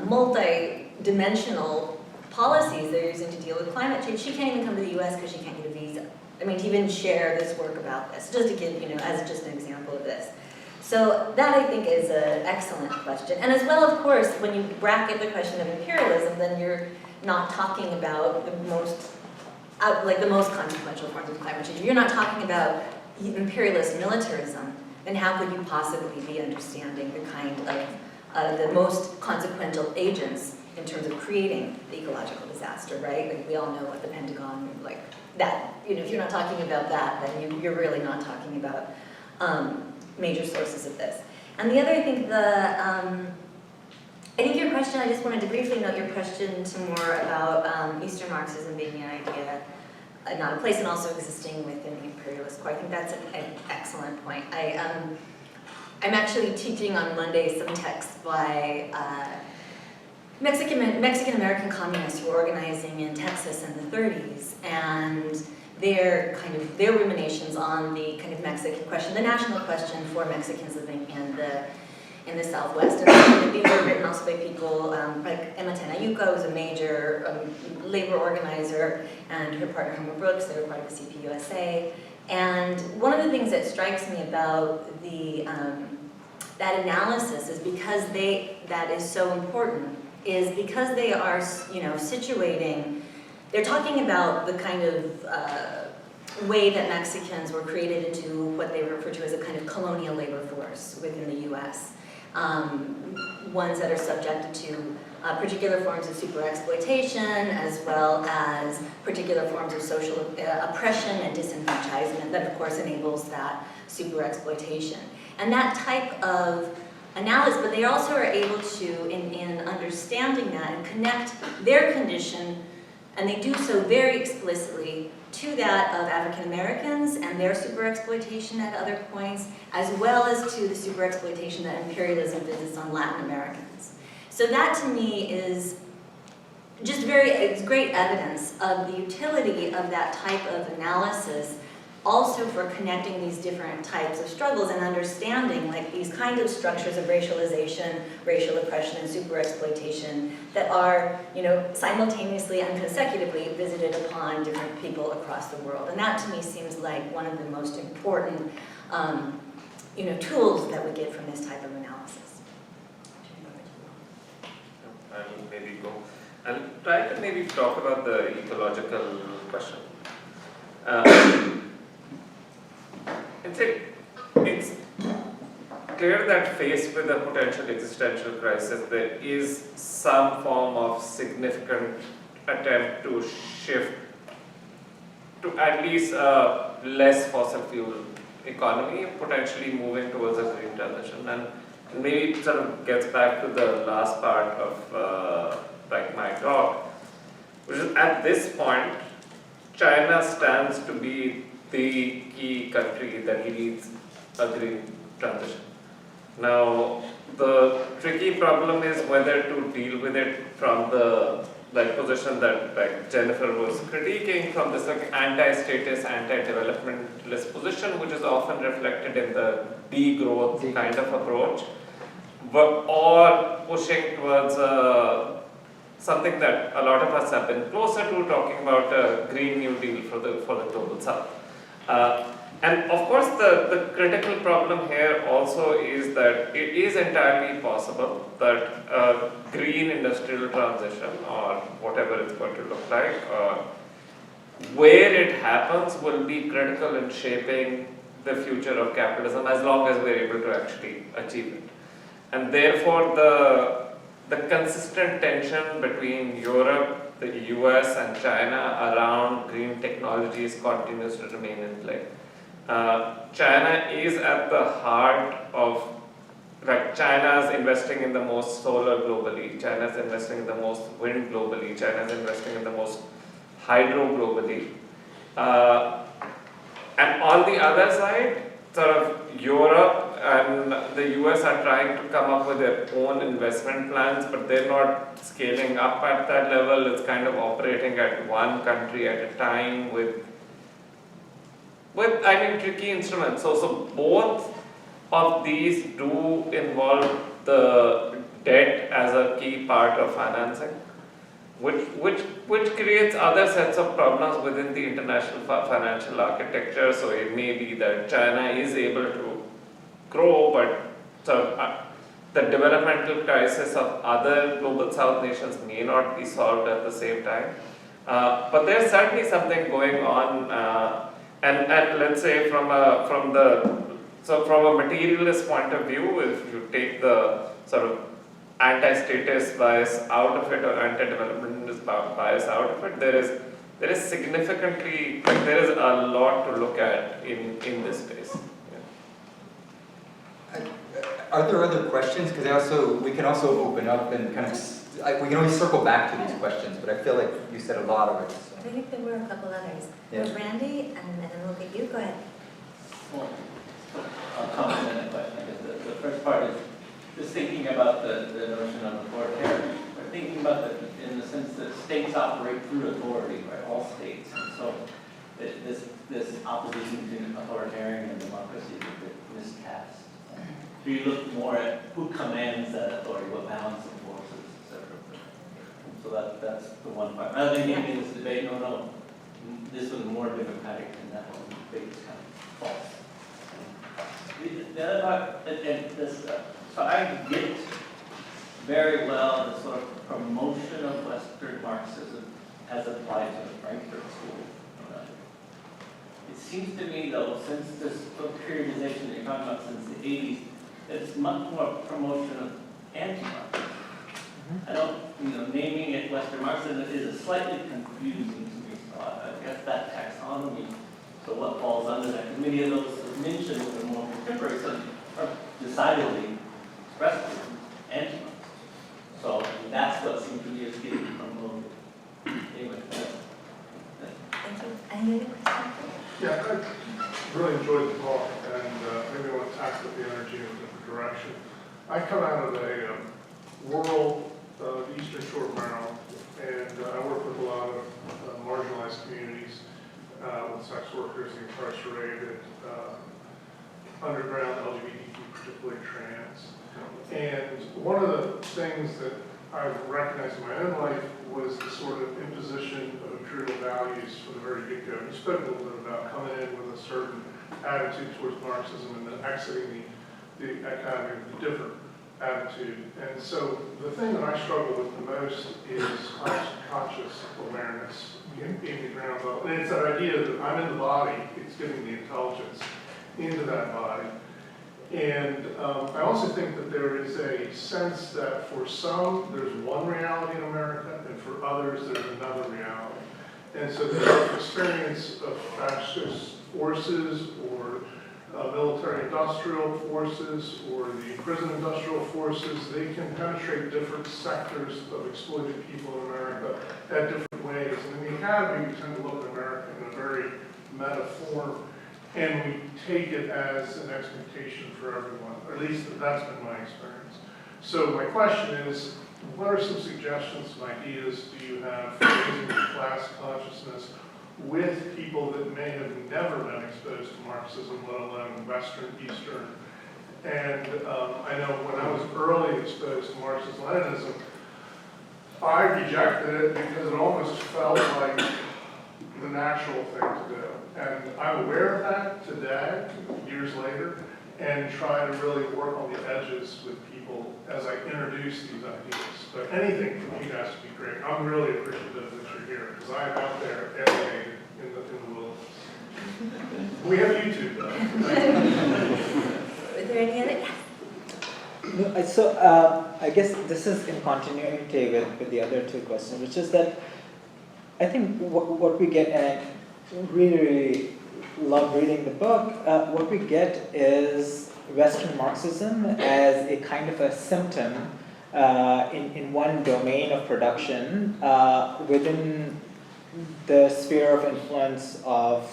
multi-dimensional policies they're using to deal with climate change. She can't even come to the US because she can't get a visa. I mean, to even share this work about this, just to give, as just an example of this. So that, I think, is an excellent question. And as well, of course, when you bracket the question of imperialism, then you're not talking about the most consequential forms of climate change. If you're not talking about imperialist militarism, then how could you possibly be understanding the kind of the most consequential agents in terms of creating the ecological disaster, right? Like we all know what the Pentagon, like that, if you're not talking about that, then you're really not talking about major sources of this. And the other, I think your question, I just wanted to briefly note your question to more about Eastern Marxism being an idea, not a place, and also existing within the imperialist core. I think that's an excellent point. I'm actually teaching on Monday some texts by Mexican-American communists who were organizing in Texas in the 30s, and their ruminations on the kind of Mexican question, the national question for Mexicans living in the Southwest. And these were written also by people like Emma Tenayuca, who's a major labor organizer, and her partner Homer Brooks. They were part of the CPUSA. And one of the things that strikes me about that analysis is because that is so important, is because they are situating. They're talking about the kind of way that Mexicans were created into what they refer to as a kind of colonial labor force within the US. Ones that are subjected to particular forms of super exploitation, as well as particular forms of social oppression and disenfranchisement that, of course, enables that super exploitation. And that type of analysis, but they also are able to, in understanding that, and connect their condition, and they do so very explicitly, to that of African Americans and their super exploitation at other points, as well as to the super exploitation that imperialism visits on Latin Americans. So that to me is just it's great evidence of the utility of that type of analysis, also for connecting these different types of struggles and understanding like these kind of structures of racialization, racial oppression, and super exploitation that are, simultaneously and consecutively visited upon different people across the world. And that to me seems like one of the most important, tools that we get from this type of analysis. I'll maybe go. I'll try to maybe talk about the ecological question. It's clear that faced with a potential existential crisis, there is some form of significant attempt to shift to at least a less fossil fuel economy, potentially moving towards a green transition. And maybe it sort of gets back to the last part of like my talk, which is at this point, China stands to be the key country that leads a green transition. Now, the tricky problem is whether to deal with it from the position that Jennifer was critiquing, from this anti-status, anti-developmentalist position, which is often reflected in the degrowth kind of approach, or pushing towards something that a lot of us have been closer to, talking about a Green New Deal for the Global South. And of course, the critical problem here also is that it is entirely possible that a green industrial transition, or whatever it's going to look like, where it happens will be critical in shaping the future of capitalism, as long as we're able to actually achieve it. And therefore, the consistent tension between Europe, the US, and China around green technologies continues to remain in play. China is at the heart of, China is investing in the most solar globally, China is investing in the most wind globally, China is investing in the most hydro globally. And on the other side, sort of Europe and the US are trying to come up with their own investment plans, but they're not scaling up at that level. It's kind of operating at one country at a time with tricky instruments. So both of these do involve the debt as a key part of financing, which creates other sets of problems within the international financial architecture. So it may be that China is able to grow, but the developmental crisis of other global south nations may not be solved at the same time. But there's certainly something going on. And let's say from a materialist point of view, if you take the sort of anti-status bias out of it, or anti-developmentalist bias out of it, there is significantly, there is a lot to look at in this space. Yeah. Are there other questions? Because we can also open up and kind of, we can always circle back to these questions, but I feel like you said a lot of it. So. I think there were a couple others. Yeah. Randy, and then we'll get you. Go ahead. Well, I'll comment on that question, because the first part is just thinking about the notion of authoritarian. We're thinking about in the sense that states operate through authority, right? All states. And so this opposition between authoritarian and democracy is a bit miscast. So you look more at who commands that authority, what balance of forces, etc. So that's the one part. I think in this debate, no, this was more democratic than that one. The debate was kind of false. The other part, and this, so I get very well the sort of promotion of Western Marxism as applied to the Frankfurt School. It seems to me, though, since this sort of periodization that you're talking about since the 80s, it's much more promotion of anti-Marxism. I don't, naming it Western Marxism is slightly confusing to me. So I guess that taxonomy, so what falls under that? Because many of those mentioned that are more contemporary, so are decidedly expressly anti-Marxism. So that's what seems to me is getting promoted. Anyway, Thank you. Any other questions? Yeah, I really enjoyed the talk, and maybe I want to tackle the energy in a different direction. I come out of a rural Eastern Shore of Maryland, and I work with a lot of marginalized communities, with sex workers, incarcerated, underground LGBTQ, particularly trans. And one of the things that I've recognized in my own life was the sort of imposition of imperial values from the very get-go. You spoke a little bit about coming in with a certain attitude towards Marxism and then exiting the kind of different attitude. And so the thing that I struggle with the most is conscious awareness in the ground level. And it's that idea that I'm in the body, it's giving the intelligence into that body. And I also think that there is a sense that for some, there's one reality in America, and for others, there's another reality. And so the experience of fascist forces or military-industrial forces or the prison industrial forces, they can penetrate different sectors of exploited people in America at different ways. And in the academy, we tend to look at America in a very meta form, and we take it as an expectation for everyone, or at least that's been my experience. So my question is, what are some suggestions and ideas do you have for raising class consciousness with people that may have never been exposed to Marxism, let alone Western, Eastern? And I know when I was early exposed to Marxism-Leninism, I rejected it because it almost felt like the natural thing to do. And I'm aware of that today, years later, and try to really work on the edges with people as I introduce these ideas. But anything from you guys would be great. I'm really appreciative that you're here, because I'm out there alienated in the wilderness. We have YouTube, though. Are there any other? No, so I guess this is in continuity with the other two questions, which is that I think what we get, and I really love reading the book, what we get is Western Marxism as a kind of a symptom in one domain of production within the sphere of influence of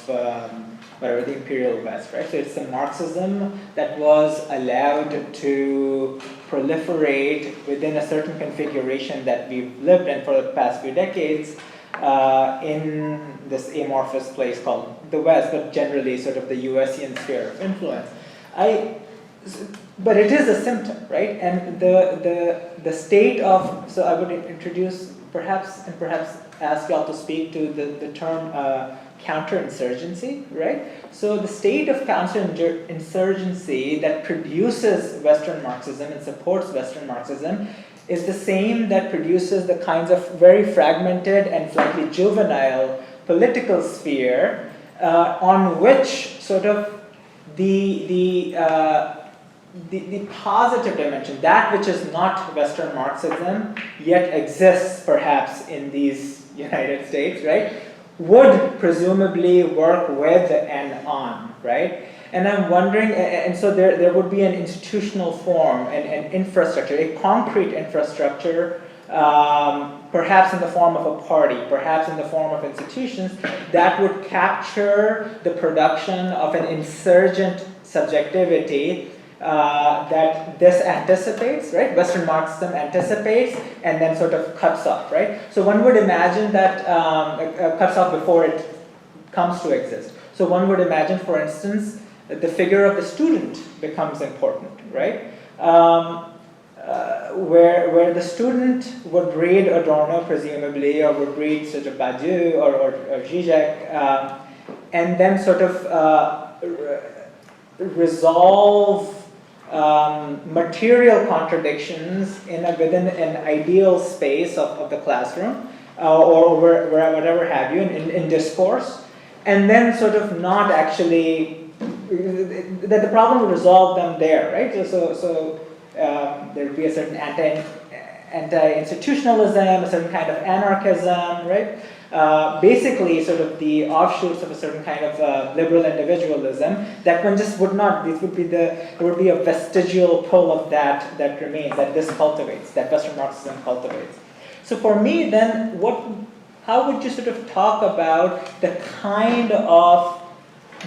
whatever, the Imperial West, right? So it's the Marxism that was allowed to proliferate within a certain configuration that we've lived in for the past few decades in this amorphous place called the West, but generally sort of the USian sphere of influence. But it is a symptom, right? And the state of, so I would introduce perhaps ask y'all to speak to the term counterinsurgency, right? So the state of counterinsurgency that produces Western Marxism and supports Western Marxism is the same that produces the kinds of very fragmented and slightly juvenile political sphere on which sort of the positive dimension, that which is not Western Marxism, yet exists perhaps in these United States, right, would presumably work with and on, right? And I'm wondering, and so there would be an institutional form, an infrastructure, a concrete infrastructure, perhaps in the form of a party, perhaps in the form of institutions, that would capture the production of an insurgent subjectivity that this anticipates, right? Western Marxism anticipates and then sort of cuts off, right? So one would imagine that cuts off before it comes to exist. So one would imagine, for instance, that the figure of the student becomes important, right? Where the student would read Adorno, presumably, or would read sort of Badiou or Zizek, and then sort of resolve material contradictions within an ideal space of the classroom or whatever have you in discourse, and then sort of not actually that the problem would resolve them there, right? So there would be a certain anti-institutionalism, a certain kind of anarchism, right? Basically sort of the offshoots of a certain kind of liberal individualism that one just would not, there would be a vestigial pull of that remains, that this cultivates, that Western Marxism cultivates. So for me then, how would you sort of talk about the kind of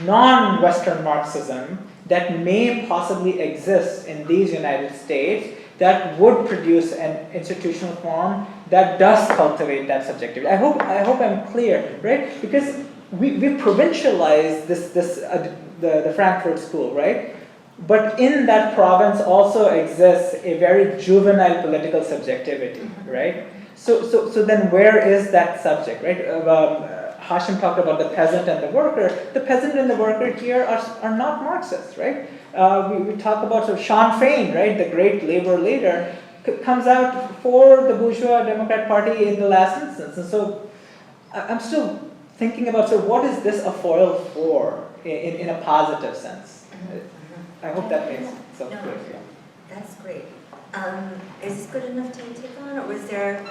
non-Western Marxism that may possibly exist in these United States that would produce an institutional form that does cultivate that subjectivity? I hope I'm clear, right? Because we provincialize the Frankfurt School, right? But in that province also exists a very juvenile political subjectivity, right? So then where is that subject, right? Hashim talked about the peasant and the worker. The peasant and the worker here are not Marxists, right? We talk about sort of Sean Fain, right, the great labor leader, comes out for the bourgeois Democrat Party in the last instance. And so I'm still thinking about, so what is this a foil for in a positive sense? I hope that makes sense. No, that's great. Is this good enough to take on, or was there,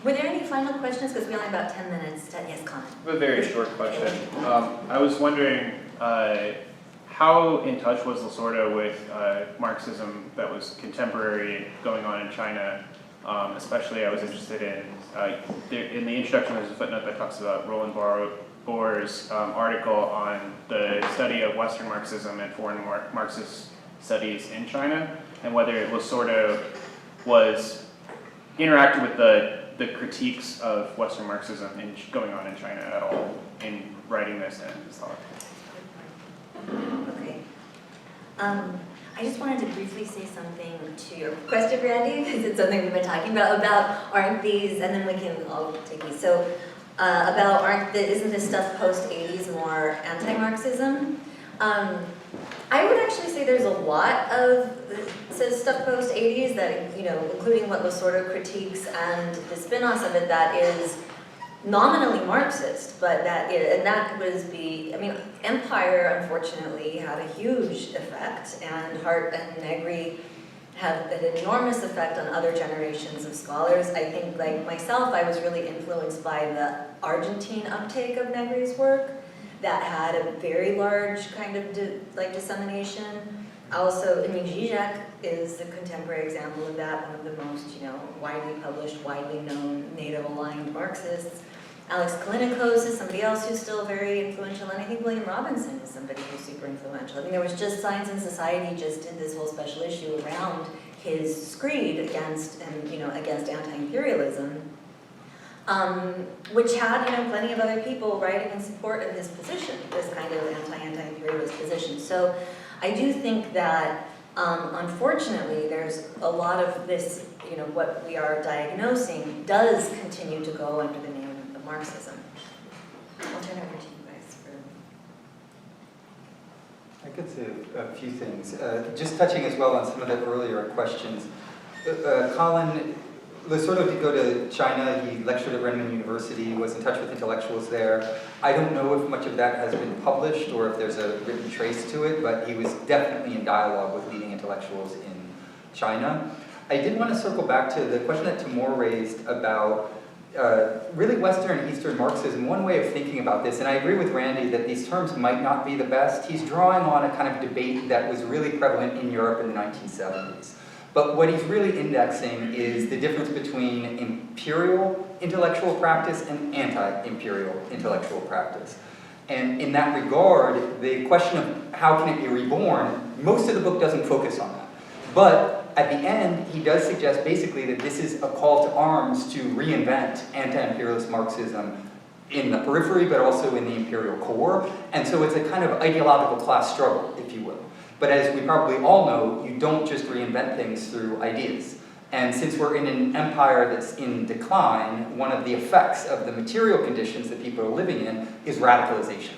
were there any final questions? Because we only have about 10 minutes to, yes, comment. I have a very short question. I was wondering how in touch was Losurdo with Marxism that was contemporary going on in China? Especially I was interested in the introduction there's a footnote that talks about Roland Bohr's article on the study of Western Marxism and foreign Marxist studies in China, and whether Losurdo was interacted with the critiques of Western Marxism going on in China at all in writing this and his thought. Okay. I just wanted to briefly say something to your question, Randy, because it's something we've been talking about aren't these, and then we can all take these. So isn't this stuff post-80s more anti-Marxism? I would actually say there's a lot of stuff post-80s that, including what Losurdo critiques and the spin-offs of it that is nominally Marxist, but that was Empire, unfortunately, had a huge effect, and Hart and Negri have an enormous effect on other generations of scholars. I think, like myself, I was really influenced by the Argentine uptake of Negri's work that had a very large kind of dissemination. Also, Zizek is the contemporary example of that, one of the most, widely published, widely known NATO-aligned Marxists. Alex Kalinikos is somebody else who's still very influential, and I think William Robinson is somebody who's super influential. There was just Science and Society just did this whole special issue around his screed against anti-imperialism, which had plenty of other people writing in support of his position, this kind of anti-imperialist position. So I do think that unfortunately there's a lot of this, what we are diagnosing does continue to go under the name of Marxism. I'll turn it over to you guys for... I could say a few things. Just touching as well on some of the earlier questions. Colin, Losurdo did go to China. He lectured at Renmin University, was in touch with intellectuals there. I don't know if much of that has been published or if there's a written trace to it, but he was definitely in dialogue with leading intellectuals in China. I did want to circle back to the question that Timur raised about really Western and Eastern Marxism. One way of thinking about this, and I agree with Randy that these terms might not be the best, he's drawing on a kind of debate that was really prevalent in Europe in the 1970s. But what he's really indexing is the difference between imperial intellectual practice and anti-imperial intellectual practice. And in that regard, the question of how can it be reborn, most of the book doesn't focus on that. But at the end, he does suggest basically that this is a call to arms to reinvent anti-imperialist Marxism in the periphery, but also in the imperial core. And so it's a kind of ideological class struggle, if you will. But as we probably all know, you don't just reinvent things through ideas. And since we're in an empire that's in decline, one of the effects of the material conditions that people are living in is radicalization.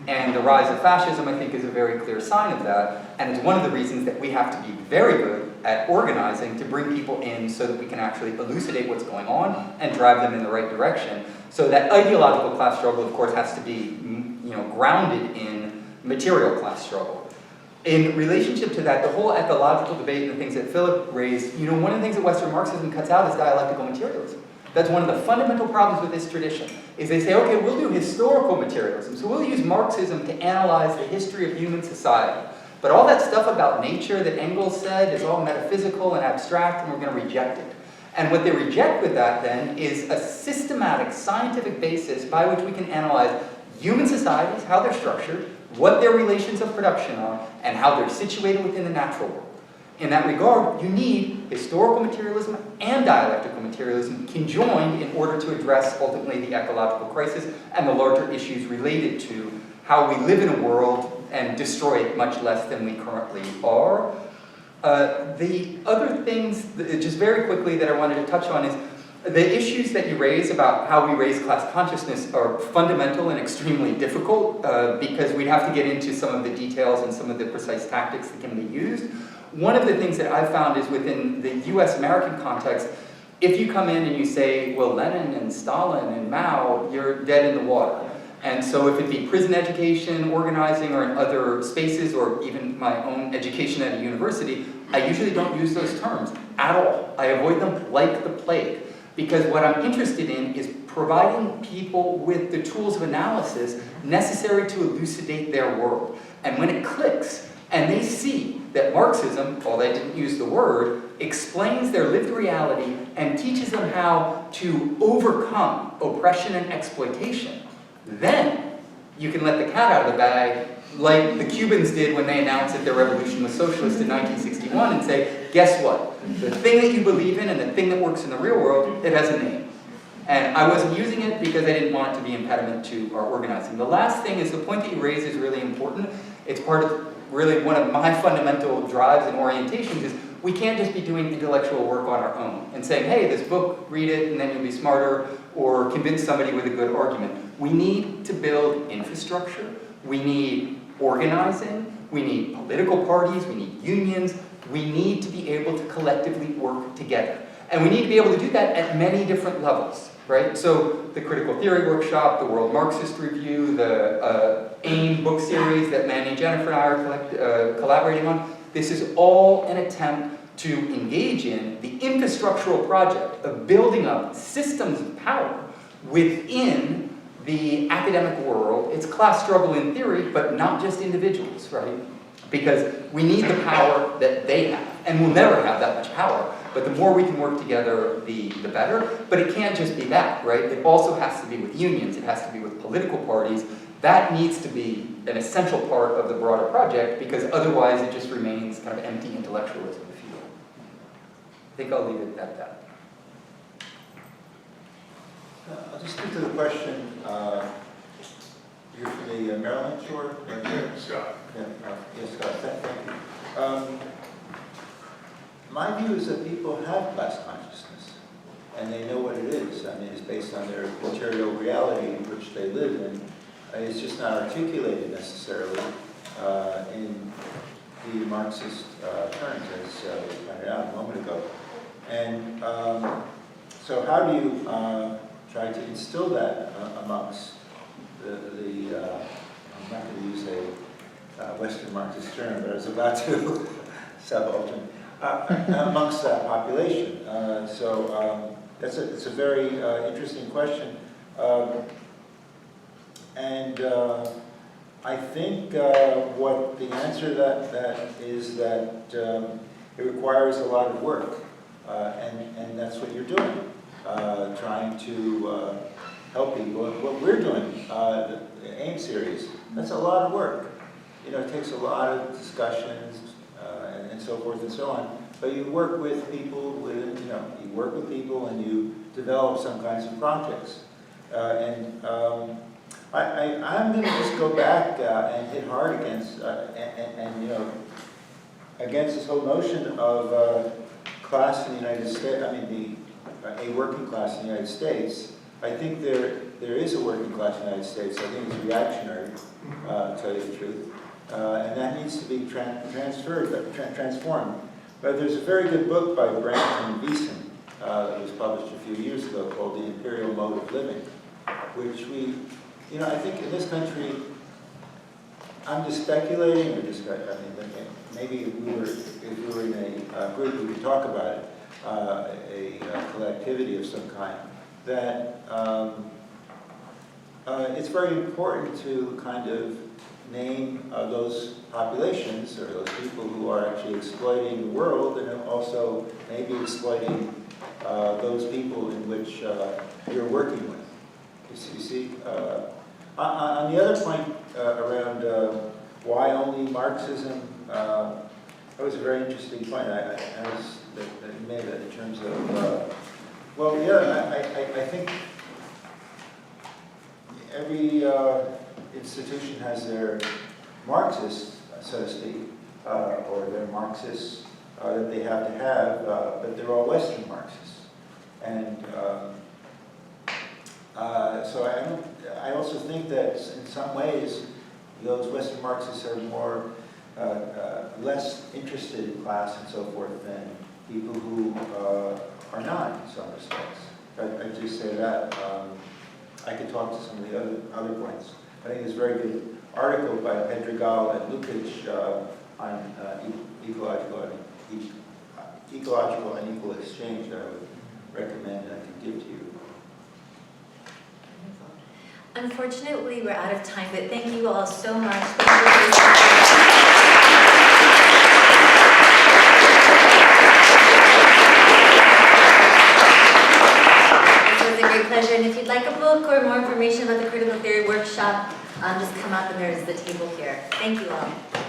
And the rise of fascism, I think, is a very clear sign of that. And it's one of the reasons that we have to be very good at organizing to bring people in so that we can actually elucidate what's going on and drive them in the right direction. So that ideological class struggle, of course, has to be grounded in material class struggle. In relationship to that, the whole ecological debate and the things that Philip raised, one of the things that Western Marxism cuts out is dialectical materialism. That's one of the fundamental problems with this tradition, is they say, okay, we'll do historical materialism. So we'll use Marxism to analyze the history of human society. But all that stuff about nature that Engels said is all metaphysical and abstract, and we're going to reject it. And what they reject with that, then, is a systematic scientific basis by which we can analyze human societies, how they're structured, what their relations of production are, and how they're situated within the natural world. In that regard, you need historical materialism and dialectical materialism conjoined in order to address ultimately the ecological crisis and the larger issues related to how we live in a world and destroy it much less than we currently are. The other things, just very quickly, that I wanted to touch on is the issues that you raise about how we raise class consciousness are fundamental and extremely difficult because we'd have to get into some of the details and some of the precise tactics that can be used. One of the things that I've found is within the US-American context, if you come in and you say, well, Lenin and Stalin and Mao, you're dead in the water. And so if it be prison education, organizing, or in other spaces, or even my own education at a university, I usually don't use those terms at all. I avoid them like the plague. Because what I'm interested in is providing people with the tools of analysis necessary to elucidate their world. And when it clicks, and they see that Marxism, although I didn't use the word, explains their lived reality and teaches them how to overcome oppression and exploitation, then you can let the cat out of the bag, like the Cubans did when they announced that their revolution was socialist in 1961, and say, guess what? The thing that you believe in and the thing that works in the real world, it has a name. And I wasn't using it because I didn't want it to be impediment to our organizing. The last thing is the point that you raised is really important. It's part of really one of my fundamental drives and orientations is we can't just be doing intellectual work on our own and saying, hey, this book, read it, and then you'll be smarter, or convince somebody with a good argument. We need to build infrastructure. We need organizing. We need political parties. We need unions. We need to be able to collectively work together. And we need to be able to do that at many different levels, right? So the Critical Theory Workshop, the World Marxist Review, the AIM book series that Manny, Jennifer, and I are collaborating on, this is all an attempt to engage in the infrastructural project of building up systems of power within the academic world. It's class struggle in theory, but not just individuals, right? Because we need the power that they have, and we'll never have that much power. But the more we can work together, the better. But it can't just be that, right? It also has to be with unions. It has to be with political parties. That needs to be an essential part of the broader project, because otherwise it just remains kind of empty intellectualism, if you will. I think I'll leave it at that. I'll just speak to the question. You're from the Maryland shore? Yeah, Scott. Yeah, yes, Scott, thank you. My view is that people have class consciousness, and they know what it is. I mean, it's based on their material reality in which they live in. It's just not articulated necessarily in the Marxist terms, as was pointed out a moment ago. And so how do you try to instill that amongst I'm not going to use a Western Marxist term, but I was about to subaltern, amongst that population. It's a very interesting question. I think what the answer to that is that it requires a lot of work, and that's what you're doing, trying to help people. What we're doing, the AIM series, that's a lot of work. You know, it takes a lot of discussions and so forth and so on. But you work with people, you work with people and you develop some kinds of projects. I'm going to just go back and hit hard against against this whole notion of class in the United States. I mean, a working class in the United States. I think there is a working class in the United States. I think it's reactionary, to tell you the truth, and that needs to be transformed. But there's a very good book by Brandt and Beeson that was published a few years ago called The Imperial Mode of Living, which I think in this country, I'm just speculating, or just, maybe if we were in a group, we could talk about it, a collectivity of some kind, that it's very important to kind of name those populations, or those people who are actually exploiting the world, and also maybe exploiting those people in which you're working with. You see, on the other point around why only Marxism, that was a very interesting point. That you made that in terms of, I think every institution has their Marxists, so to speak, or their Marxists that they have to have, but they're all Western Marxists. And so I also think that in some ways those Western Marxists are more less interested in class and so forth than people who are not in some respects. I just say that. I could talk to some of the other points. I think there's a very good article by Pedregal and Lukic on ecological and equal exchange that I would recommend and I can give to you. Unfortunately, we're out of time, but thank you all so much. This was a great pleasure, and if you'd like a book or more information about the critical theory workshop, just come up and there's the table here. Thank you all.